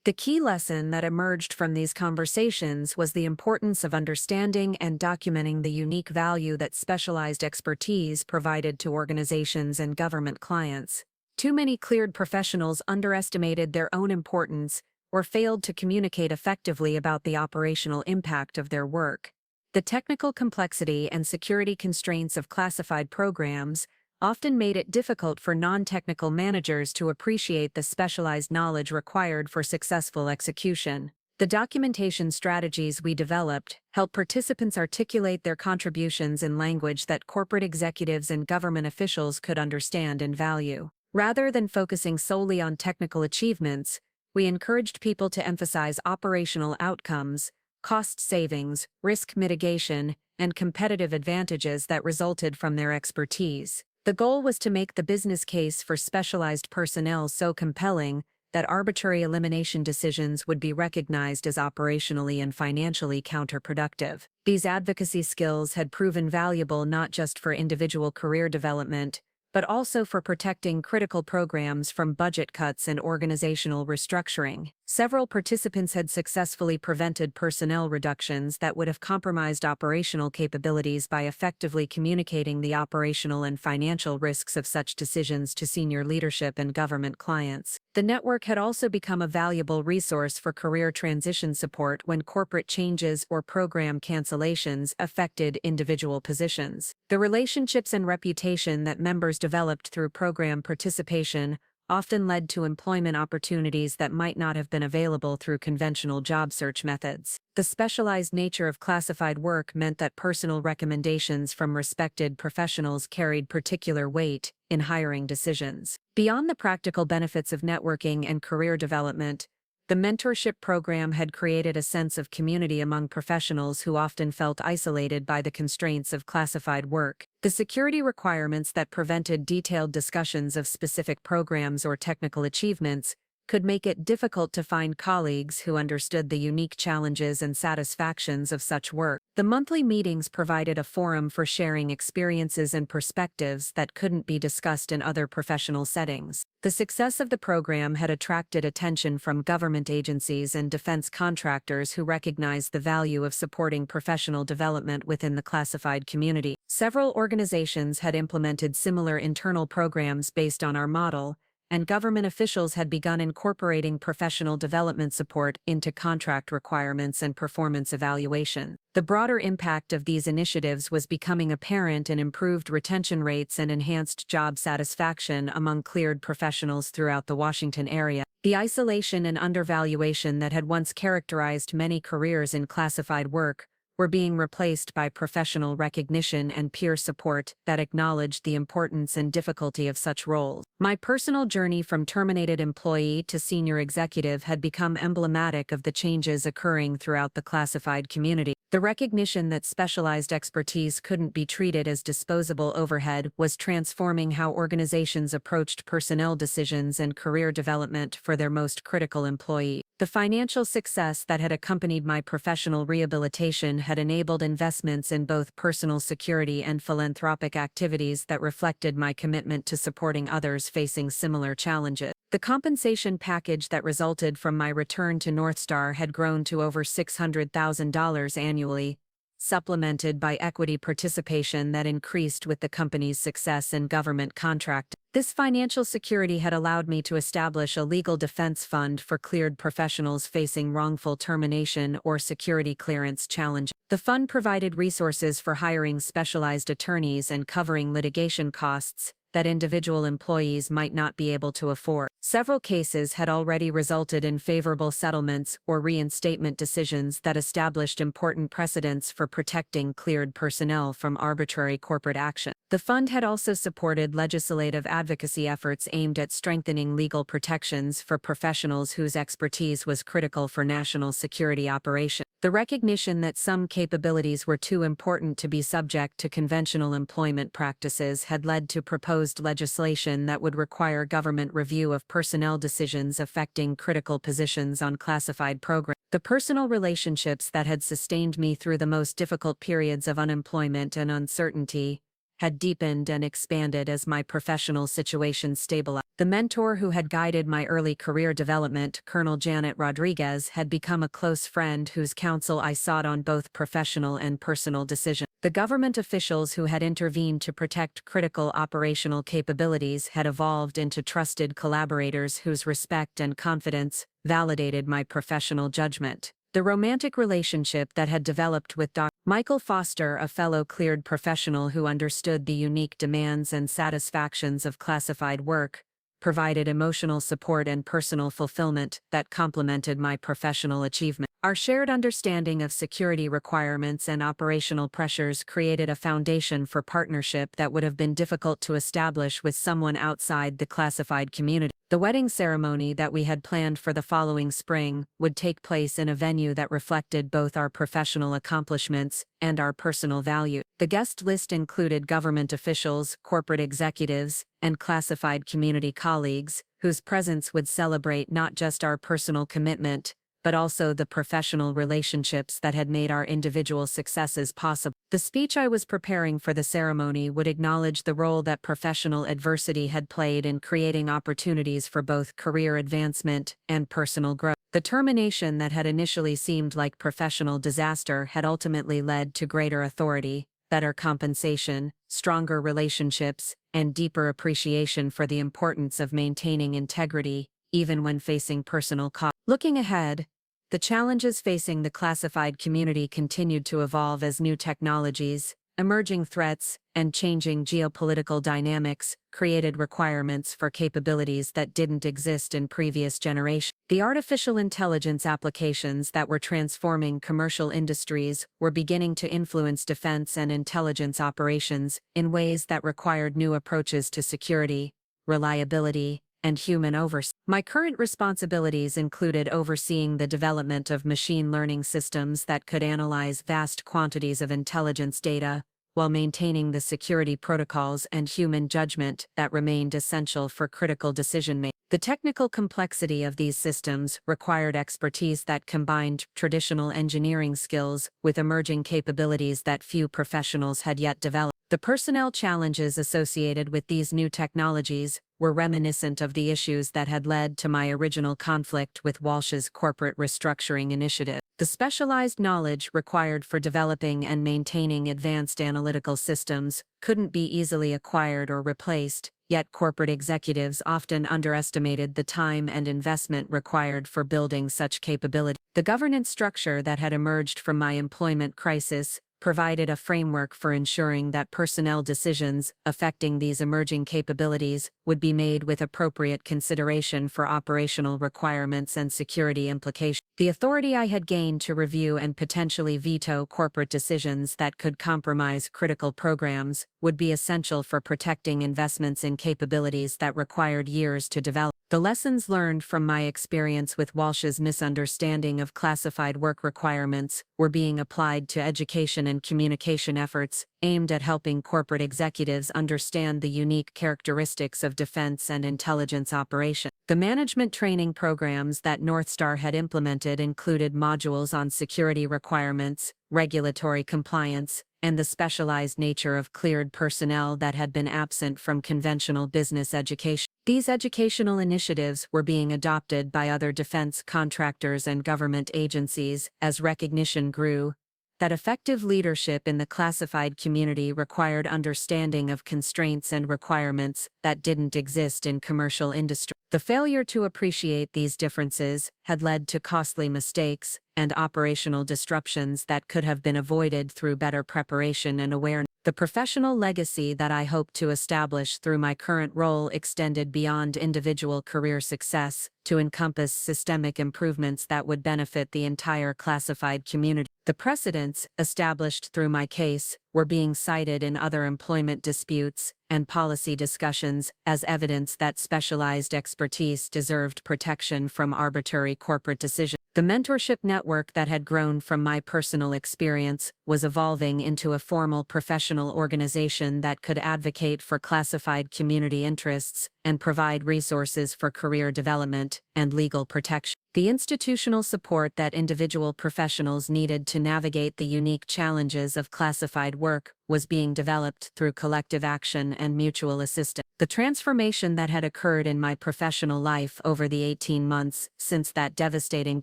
The key lesson that emerged from these conversations was the importance of understanding and documenting the unique value that specialized expertise provided to organizations and government clients. Too many cleared professionals underestimated their own importance or failed to communicate effectively about the operational impact of their work. The technical complexity and security constraints of classified programs often made it difficult for non-technical managers to appreciate the specialized knowledge required for successful execution. The documentation strategies we developed help participants articulate their contributions in language that corporate executives and government officials could understand and value. Rather than focusing solely on technical achievements, we encouraged people to emphasize operational outcomes, cost savings, risk mitigation, and competitive advantages that resulted from their expertise. The goal was to make the business case for specialized personnel so compelling that arbitrary elimination decisions would be recognized as operationally and financially counterproductive. These advocacy skills had proven valuable not just for individual career development, but also for protecting critical programs from budget cuts and organizational restructuring. Several participants had successfully prevented personnel reductions that would have compromised operational capabilities by effectively communicating the operational and financial risks of such decisions to senior leadership and government clients. The network had also become a valuable resource for career transition support when corporate changes or program cancellations affected individual positions. The relationships and reputation that members developed through program participation often led to employment opportunities that might not have been available through conventional job search methods. The specialized nature of classified work meant that personal recommendations from respected professionals carried particular weight in hiring decisions. Beyond the practical benefits of networking and career development, the mentorship program had created a sense of community among professionals who often felt isolated by the constraints of classified work. The security requirements that prevented detailed discussions of specific programs or technical achievements could make it difficult to find colleagues who understood the unique challenges and satisfactions of such work. The monthly meetings provided a forum for sharing experiences and perspectives that couldn't be discussed in other professional settings. The success of the program had attracted attention from government agencies and defense contractors who recognized the value of supporting professional development within the classified community. Several organizations had implemented similar internal programs based on our model, and government officials had begun incorporating professional development support into contract requirements and performance evaluation. The broader impact of these initiatives was becoming apparent in improved retention rates and enhanced job satisfaction among cleared professionals throughout the Washington area. The isolation and undervaluation that had once characterized many careers in classified work were being replaced by professional recognition and peer support that acknowledged the importance and difficulty of such roles. My personal journey from terminated employee to senior executive had become emblematic of the changes occurring throughout the classified community. The recognition that specialized expertise couldn't be treated as disposable overhead was transforming how organizations approached personnel decisions and career development for their most critical employees. The financial success that had accompanied my professional rehabilitation had enabled investments in both personal security and philanthropic activities that reflected my commitment to supporting others facing similar challenges. The compensation package that resulted from my return to Northstar had grown to over $600,000 annually, supplemented by equity participation that increased with the company's success in government contract. This financial security had allowed me to establish a legal defense fund for cleared professionals facing wrongful termination or security clearance challenge. The fund provided resources for hiring specialized attorneys and covering litigation costs that individual employees might not be able to afford. Several cases had already resulted in favorable settlements or reinstatement decisions that established important precedents for protecting cleared personnel from arbitrary corporate action. The fund had also supported legislative advocacy efforts aimed at strengthening legal protections for professionals whose expertise was critical for national security operations. The recognition that some capabilities were too important to be subject to conventional employment practices had led to proposed legislation that would require government review of personnel decisions affecting critical positions on classified programs. The personal relationships that had sustained me through the most difficult periods of unemployment and uncertainty had deepened and expanded as my professional situation stabilized. The mentor who had guided my early career development, Colonel Janet Rodriguez, had become a close friend whose counsel I sought on both professional and personal decisions. The government officials who had intervened to protect critical operational capabilities had evolved into trusted collaborators whose respect and confidence validated my professional judgment. The romantic relationship that had developed with Dr. Michael Foster, a fellow cleared professional who understood the unique demands and satisfactions of classified work, provided emotional support and personal fulfillment that complemented my professional achievement. Our shared understanding of security requirements and operational pressures created a foundation for partnership that would have been difficult to establish with someone outside the classified community. The wedding ceremony that we had planned for the following spring would take place in a venue that reflected both our professional accomplishments and our personal value. The guest list included government officials, corporate executives, and classified community colleagues, whose presence would celebrate not just our personal commitment, but also the professional relationships that had made our individual successes possible. The speech I was preparing for the ceremony would acknowledge the role that professional adversity had played in creating opportunities for both career advancement and personal growth. The termination that had initially seemed like professional disaster had ultimately led to greater authority, better compensation, stronger relationships, and deeper appreciation for the importance of maintaining integrity, even when facing personal costs. Looking ahead, the challenges facing the classified community continued to evolve as new technologies, emerging threats, and changing geopolitical dynamics created requirements for capabilities that didn't exist in previous generations. The artificial intelligence applications that were transforming commercial industries were beginning to influence defense and intelligence operations in ways that required new approaches to security, reliability, and human oversight. My current responsibilities included overseeing the development of machine learning systems that could analyze vast quantities of intelligence data, while maintaining the security protocols and human judgment that remained essential for critical decision-making. The technical complexity of these systems required expertise that combined traditional engineering skills with emerging capabilities that few professionals had yet developed. The personnel challenges associated with these new technologies were reminiscent of the issues that had led to my original conflict with Walsh's corporate restructuring initiative. The specialized knowledge required for developing and maintaining advanced analytical systems couldn't be easily acquired or replaced, yet corporate executives often underestimated the time and investment required for building such capability. The governance structure that had emerged from my employment crisis provided a framework for ensuring that personnel decisions affecting these emerging capabilities would be made with appropriate consideration for operational requirements and security implications. The authority I had gained to review and potentially veto corporate decisions that could compromise critical programs would be essential for protecting investments in capabilities that required years to develop. The lessons learned from my experience with Walsh's misunderstanding of classified work requirements were being applied to education and communication efforts aimed at helping corporate executives understand the unique characteristics of defense and intelligence operations. The management training programs that Northstar had implemented included modules on security requirements, regulatory compliance, and the specialized nature of cleared personnel that had been absent from conventional business education. These educational initiatives were being adopted by other defense contractors and government agencies as recognition grew that effective leadership in the classified community required understanding of constraints and requirements that didn't exist in commercial industry. The failure to appreciate these differences had led to costly mistakes and operational disruptions that could have been avoided through better preparation and awareness. The professional legacy that I hope to establish through my current role extended beyond individual career success to encompass systemic improvements that would benefit the entire classified community. The precedents established through my case were being cited in other employment disputes and policy discussions as evidence that specialized expertise deserved protection from arbitrary corporate decisions. The mentorship network that had grown from my personal experience was evolving into a formal professional organization that could advocate for classified community interests and provide resources for career development and legal protection. The institutional support that individual professionals needed to navigate the unique challenges of classified work was being developed through collective action and mutual assistance. The transformation that had occurred in my professional life over the 18 months since that devastating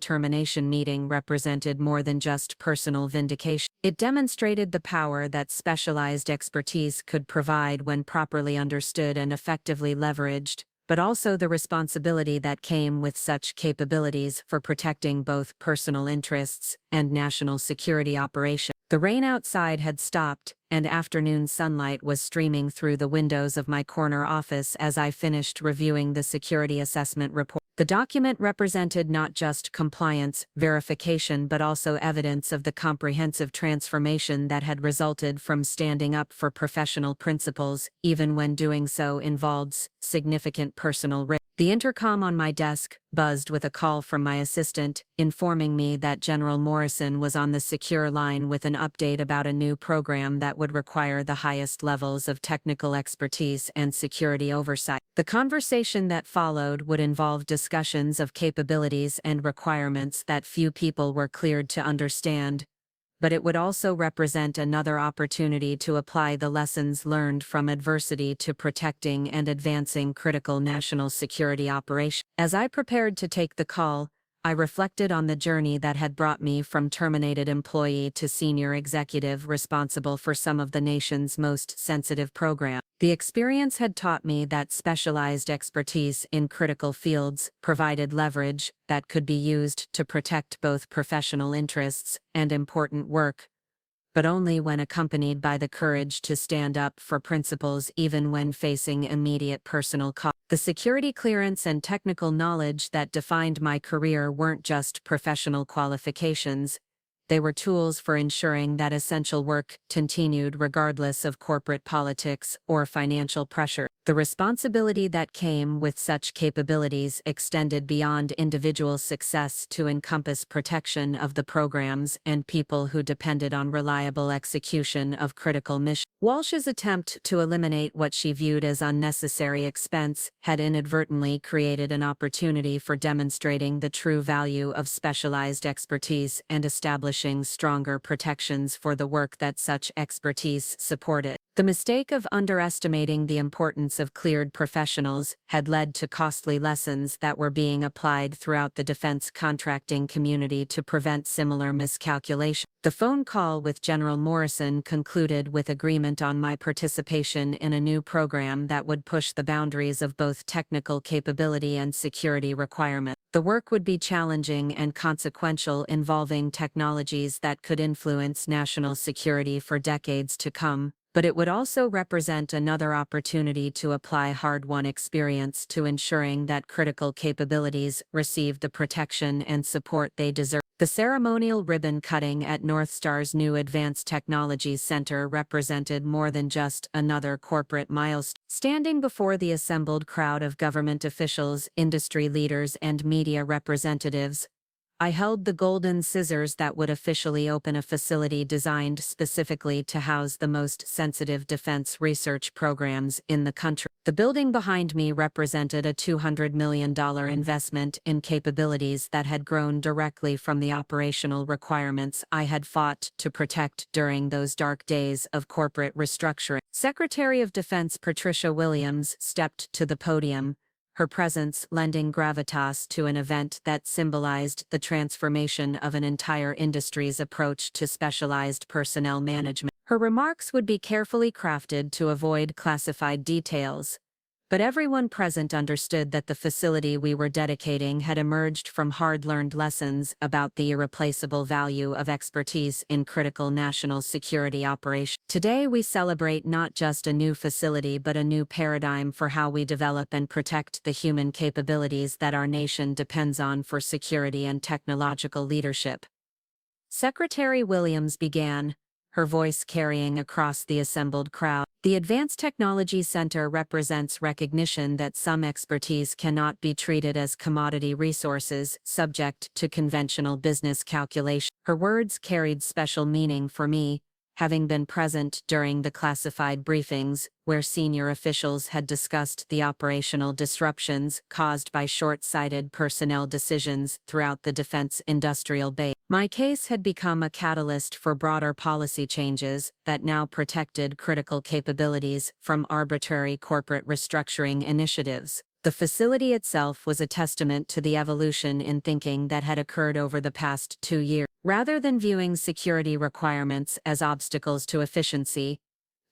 termination meeting represented more than just personal vindication. It demonstrated the power that specialized expertise could provide when properly understood and effectively leveraged, but also the responsibility that came with such capabilities for protecting both personal interests and national security operations. The rain outside had stopped, and afternoon sunlight was streaming through the windows of my corner office as I finished reviewing the security assessment report. The document represented not just compliance verification but also evidence of the comprehensive transformation that had resulted from standing up for professional principles, even when doing so involved significant personal risk. The intercom on my desk buzzed with a call from my assistant, informing me that General Morrison was on the secure line with an update about a new program that would require the highest levels of technical expertise and security oversight. The conversation that followed would involve discussions of capabilities and requirements that few people were cleared to understand, but it would also represent another opportunity to apply the lessons learned from adversity to protecting and advancing critical national security operations. As I prepared to take the call, I reflected on the journey that had brought me from terminated employee to senior executive responsible for some of the nation's most sensitive programs. The experience had taught me that specialized expertise in critical fields provided leverage that could be used to protect both professional interests and important work, but only when accompanied by the courage to stand up for principles even when facing immediate personal cost. The security clearance and technical knowledge that defined my career weren't just professional qualifications, they were tools for ensuring that essential work continued regardless of corporate politics or financial pressure. The responsibility that came with such capabilities extended beyond individual success to encompass protection of the programs and people who depended on reliable execution of critical missions. Walsh's attempt to eliminate what she viewed as unnecessary expense had inadvertently created an opportunity for demonstrating the true value of specialized expertise and establishing stronger protections for the work that such expertise supported. The mistake of underestimating the importance of cleared professionals had led to costly lessons that were being applied throughout the defense contracting community to prevent similar miscalculation. The phone call with General Morrison concluded with agreement on my participation in a new program that would push the boundaries of both technical capability and security requirements. The work would be challenging and consequential, involving technologies that could influence national security for decades to come, but it would also represent another opportunity to apply hard-won experience to ensuring that critical capabilities received the protection and support they deserve. The ceremonial ribbon cutting at Northstar's new Advanced Technologies Center represented more than just another corporate milestone. Standing before the assembled crowd of government officials, industry leaders, and media representatives, I held the golden scissors that would officially open a facility designed specifically to house the most sensitive defense research programs in the country. The building behind me represented a $200 million investment in capabilities that had grown directly from the operational requirements I had fought to protect during those dark days of corporate restructuring. Secretary of Defense Patricia Williams stepped to the podium, her presence lending gravitas to an event that symbolized the transformation of an entire industry's approach to specialized personnel management. Her remarks would be carefully crafted to avoid classified details, but everyone present understood that the facility we were dedicating had emerged from hard-learned lessons about the irreplaceable value of expertise in critical national security operations. Today we celebrate not just a new facility but a new paradigm for how we develop and protect the human capabilities that our nation depends on for security and technological leadership. Secretary Williams began, her voice carrying across the assembled crowd. The Advanced Technology Center represents recognition that some expertise cannot be treated as commodity resources subject to conventional business calculation. Her words carried special meaning for me, having been present during the classified briefings, where senior officials had discussed the operational disruptions caused by short-sighted personnel decisions throughout the defense industrial base. My case had become a catalyst for broader policy changes that now protected critical capabilities from arbitrary corporate restructuring initiatives. The facility itself was a testament to the evolution in thinking that had occurred over the past 2 years. Rather than viewing security requirements as obstacles to efficiency,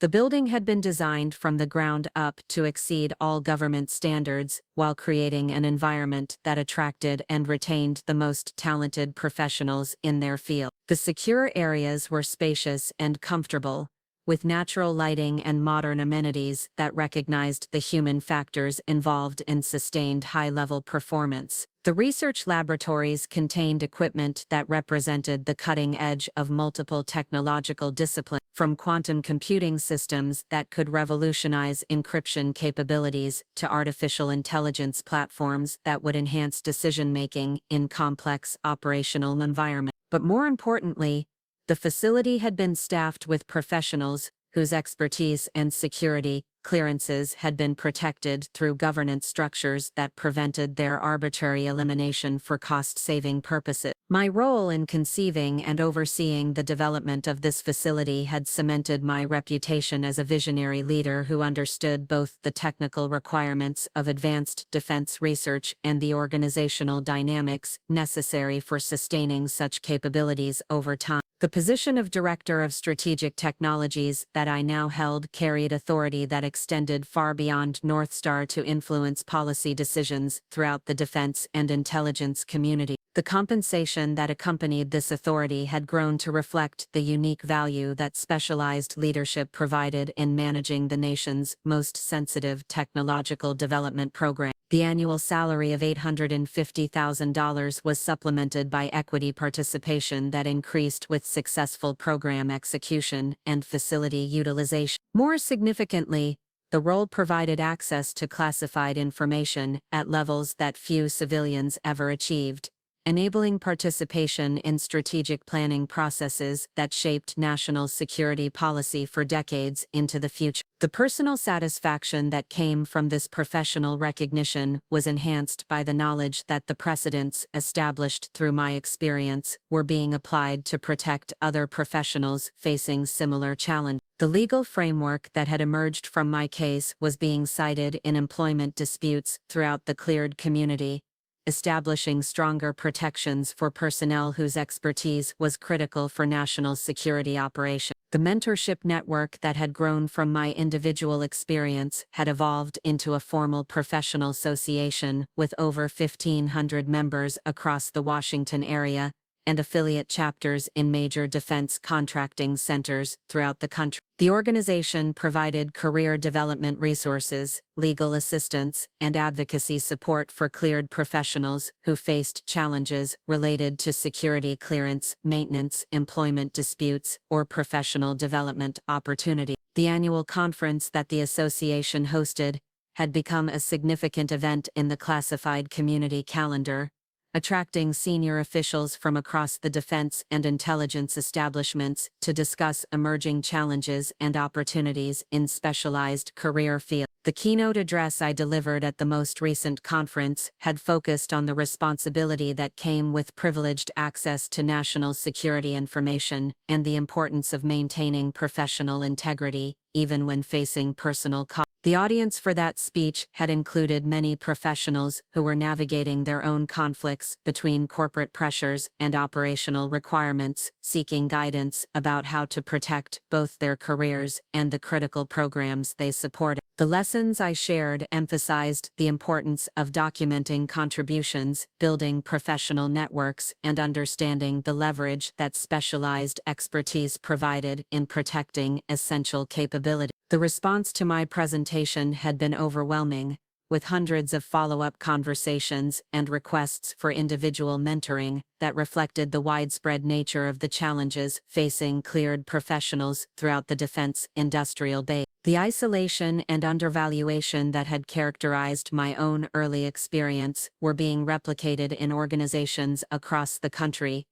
the building had been designed from the ground up to exceed all government standards while creating an environment that attracted and retained the most talented professionals in their field. The secure areas were spacious and comfortable, with natural lighting and modern amenities that recognized the human factors involved in sustained high-level performance. The research laboratories contained equipment that represented the cutting edge of multiple technological disciplines, from quantum computing systems that could revolutionize encryption capabilities to artificial intelligence platforms that would enhance decision-making in complex operational environments. But more importantly, the facility had been staffed with professionals whose expertise and security clearances had been protected through governance structures that prevented their arbitrary elimination for cost-saving purposes. My role in conceiving and overseeing the development of this facility had cemented my reputation as a visionary leader who understood both the technical requirements of advanced defense research and the organizational dynamics necessary for sustaining such capabilities over time. The position of Director of Strategic Technologies that I now held carried authority that extended far beyond Northstar to influence policy decisions throughout the defense and intelligence community. The compensation that accompanied this authority had grown to reflect the unique value that specialized leadership provided in managing the nation's most sensitive technological development program. The annual salary of $850,000 was supplemented by equity participation that increased with successful program execution and facility utilization. More significantly, the role provided access to classified information at levels that few civilians ever achieved, enabling participation in strategic planning processes that shaped national security policy for decades into the future. The personal satisfaction that came from this professional recognition was enhanced by the knowledge that the precedents established through my experience were being applied to protect other professionals facing similar challenges. The legal framework that had emerged from my case was being cited in employment disputes throughout the cleared community, establishing stronger protections for personnel whose expertise was critical for national security operations. The mentorship network that had grown from my individual experience had evolved into a formal professional association with over 1,500 members across the Washington area and affiliate chapters in major defense contracting centers throughout the country. The organization provided career development resources, legal assistance, and advocacy support for cleared professionals who faced challenges related to security clearance, maintenance, employment disputes, or professional development opportunity. The annual conference that the association hosted had become a significant event in the classified community calendar, attracting senior officials from across the defense and intelligence establishments to discuss emerging challenges and opportunities in specialized career fields. The keynote address I delivered at the most recent conference had focused on the responsibility that came with privileged access to national security information and the importance of maintaining professional integrity, even when facing personal costs. The audience for that speech had included many professionals who were navigating their own conflicts between corporate pressures and operational requirements, seeking guidance about how to protect both their careers and the critical programs they supported. The lessons I shared emphasized the importance of documenting contributions, building professional networks, and understanding the leverage that specialized expertise provided in protecting essential capabilities. The response to my presentation had been overwhelming, with hundreds of follow-up conversations and requests for individual mentoring that reflected the widespread nature of the challenges facing cleared professionals throughout the defense industrial base. The isolation and undervaluation that had characterized my own early experience were being replicated in organizations across the country,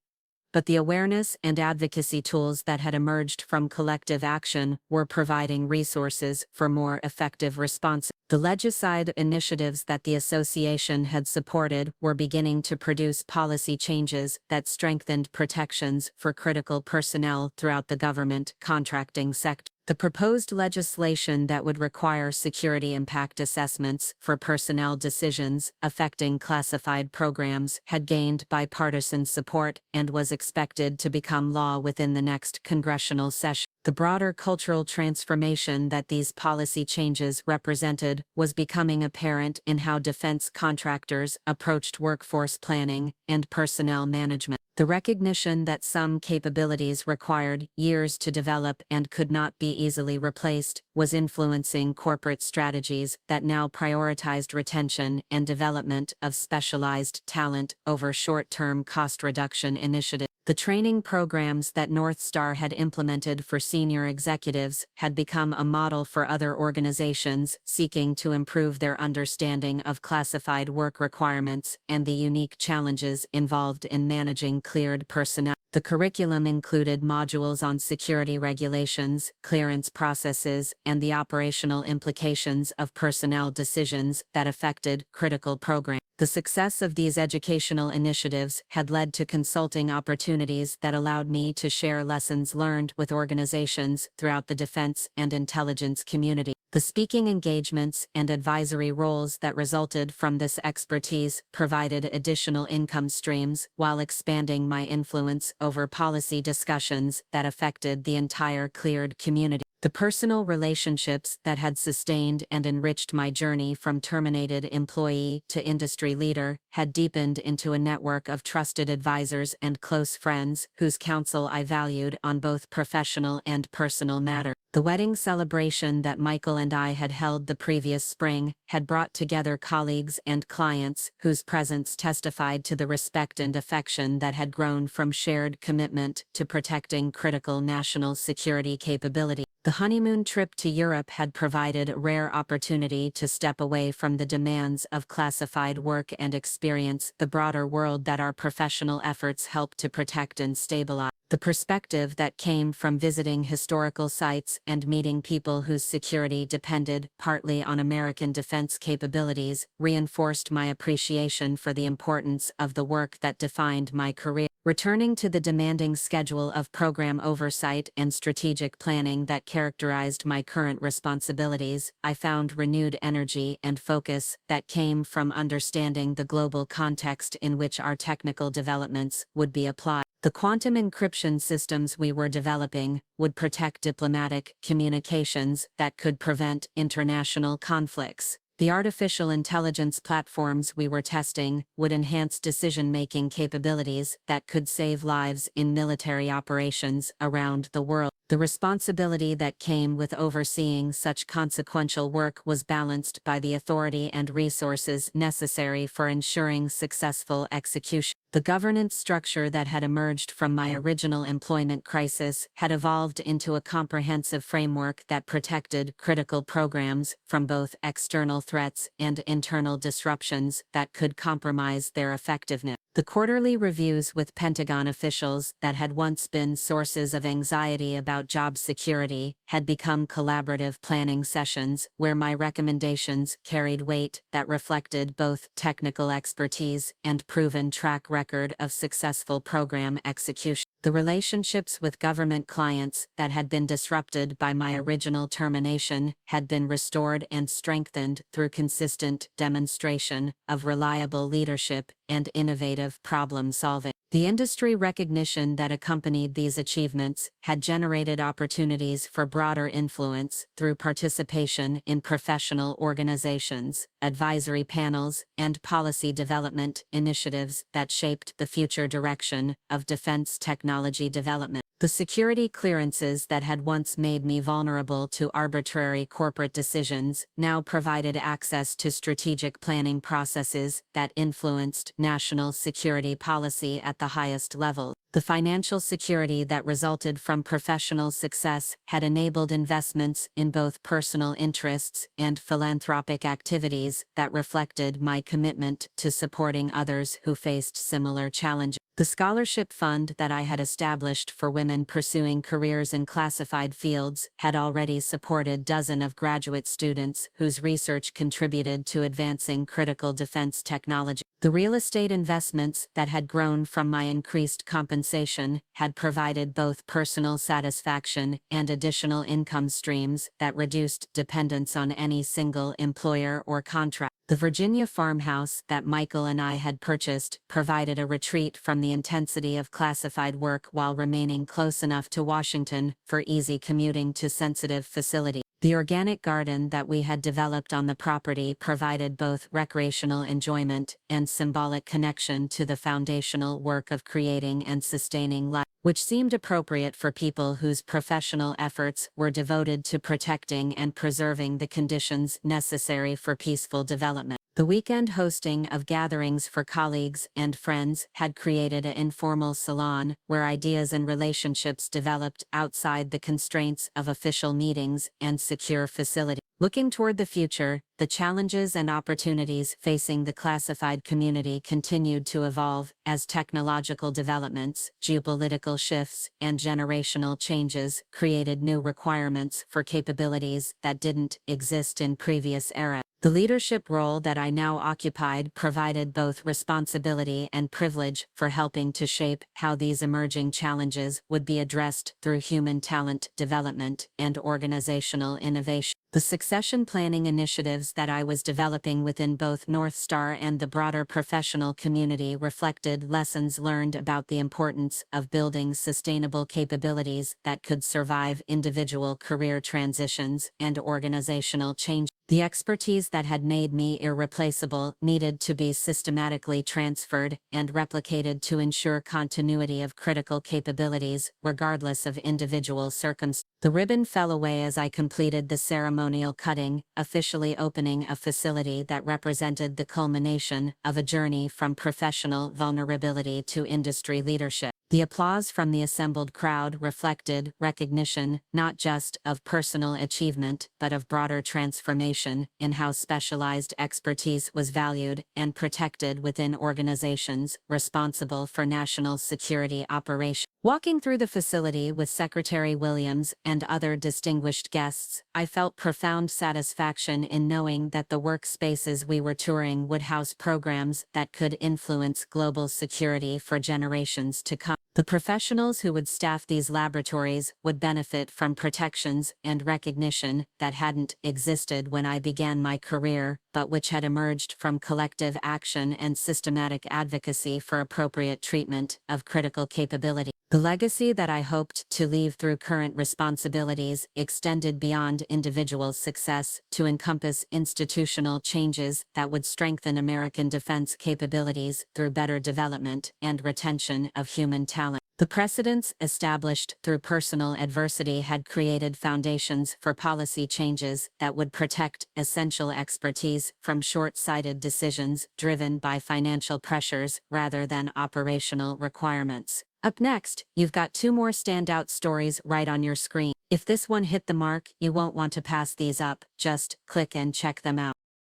but the awareness and advocacy tools that had emerged from collective action were providing resources for more effective responses. The legislative initiatives that the association had supported were beginning to produce policy changes that strengthened protections for critical personnel throughout the government contracting sector. The proposed legislation that would require security impact assessments for personnel decisions affecting classified programs had gained bipartisan support and was expected to become law within the next congressional session. The broader cultural transformation that these policy changes represented was becoming apparent in how defense contractors approached workforce planning and personnel management. The recognition that some capabilities required years to develop and could not be easily replaced was influencing corporate strategies that now prioritized retention and development of specialized talent over short-term cost reduction initiatives. The training programs that Northstar had implemented for senior executives had become a model for other organizations seeking to improve their understanding of classified work requirements and the unique challenges involved in managing cleared personnel. The curriculum included modules on security regulations, clearance processes, and the operational implications of personnel decisions that affected critical programs. The success of these educational initiatives had led to consulting opportunities that allowed me to share lessons learned with organizations throughout the defense and intelligence community. The speaking engagements and advisory roles that resulted from this expertise provided additional income streams while expanding my influence over policy discussions that affected the entire cleared community. The personal relationships that had sustained and enriched my journey from terminated employee to industry leader had deepened into a network of trusted advisors and close friends whose counsel I valued on both professional and personal matters. The wedding celebration that Michael and I had held the previous spring had brought together colleagues and clients whose presence testified to the respect and affection that had grown from shared commitment to protecting critical national security capability. The honeymoon trip to Europe had provided a rare opportunity to step away from the demands of classified work and experience the broader world that our professional efforts help to protect and stabilize. The perspective that came from visiting historical sites and meeting people whose security depended partly on American defense capabilities reinforced my appreciation for the importance of the work that defined my career. Returning to the demanding schedule of program oversight and strategic planning that characterized my current responsibilities, I found renewed energy and focus that came from understanding the global context in which our technical developments would be applied. The quantum encryption systems we were developing would protect diplomatic communications that could prevent international conflicts. The artificial intelligence platforms we were testing would enhance decision-making capabilities that could save lives in military operations around the world. The responsibility that came with overseeing such consequential work was balanced by the authority and resources necessary for ensuring successful execution. The governance structure that had emerged from my original employment crisis had evolved into a comprehensive framework that protected critical programs from both external threats and internal disruptions that could compromise their effectiveness. The quarterly reviews with Pentagon officials that had once been sources of anxiety about job security had become collaborative planning sessions where my recommendations carried weight that reflected both technical expertise and proven track record of successful program execution. The relationships with government clients that had been disrupted by my original termination had been restored and strengthened through consistent demonstration of reliable leadership and innovative problem solving. The industry recognition that accompanied these achievements had generated opportunities for broader influence through participation in professional organizations, advisory panels, and policy development initiatives that shaped the future direction of defense technology development. The security clearances that had once made me vulnerable to arbitrary corporate decisions now provided access to strategic planning processes that influenced national security policy at the highest level. The financial security that resulted from professional success had enabled investments in both personal interests and philanthropic activities that reflected my commitment to supporting others who faced similar challenges. The scholarship fund that I had established for women pursuing careers in classified fields had already supported dozens of graduate students whose research contributed to advancing critical defense technology. The real estate investments that had grown from my increased compensation had provided both personal satisfaction and additional income streams that reduced dependence on any single employer or contract. The Virginia farmhouse that Michael and I had purchased provided a retreat from the intensity of classified work while remaining close enough to Washington for easy commuting to sensitive facilities. The organic garden that we had developed on the property provided both recreational enjoyment and symbolic connection to the foundational work of creating and sustaining life, which seemed appropriate for people whose professional efforts were devoted to protecting and preserving the conditions necessary for peaceful development. The weekend hosting of gatherings for colleagues and friends had created an informal salon where ideas and relationships developed outside the constraints of official meetings and secure facilities. Looking toward the future, the challenges and opportunities facing the classified community continued to evolve as technological developments, geopolitical shifts, and generational changes created new requirements for capabilities that didn't exist in previous eras. The leadership role that I now occupied provided both responsibility and privilege for helping to shape how these emerging challenges would be addressed through human talent development and organizational innovation. The succession planning initiatives that I was developing within both Northstar and the broader professional community reflected lessons learned about the importance of building sustainable capabilities that could survive individual career transitions and organizational change. The expertise that had made me irreplaceable needed to be systematically transferred and replicated to ensure continuity of critical capabilities, regardless of individual circumstances. The ribbon fell away as I completed the ceremonial cutting, officially opening a facility that represented the culmination of a journey from professional vulnerability to industry leadership. The applause from the assembled crowd reflected recognition not just of personal achievement but of broader transformation in how specialized expertise was valued and protected within organizations responsible for national security operations. Walking through the facility with Secretary Williams and other distinguished guests, I felt profound satisfaction in knowing that the workspaces we were touring would house programs that could influence global security for generations to come. The professionals who would staff these laboratories would benefit from protections and recognition that hadn't existed when I began my career, but which had emerged from collective action and systematic advocacy for appropriate treatment of critical capability. The legacy that I hoped to leave through current responsibilities extended beyond individual success to encompass institutional changes that would strengthen American defense capabilities through better development and retention of human talent. The precedents established through personal adversity had created foundations for policy changes that would protect essential expertise from short-sighted decisions driven by financial pressures rather than operational requirements. Up next, you've got two more standout stories right on your screen. If this one hit the mark, you won't want to pass these up, just click and check them out.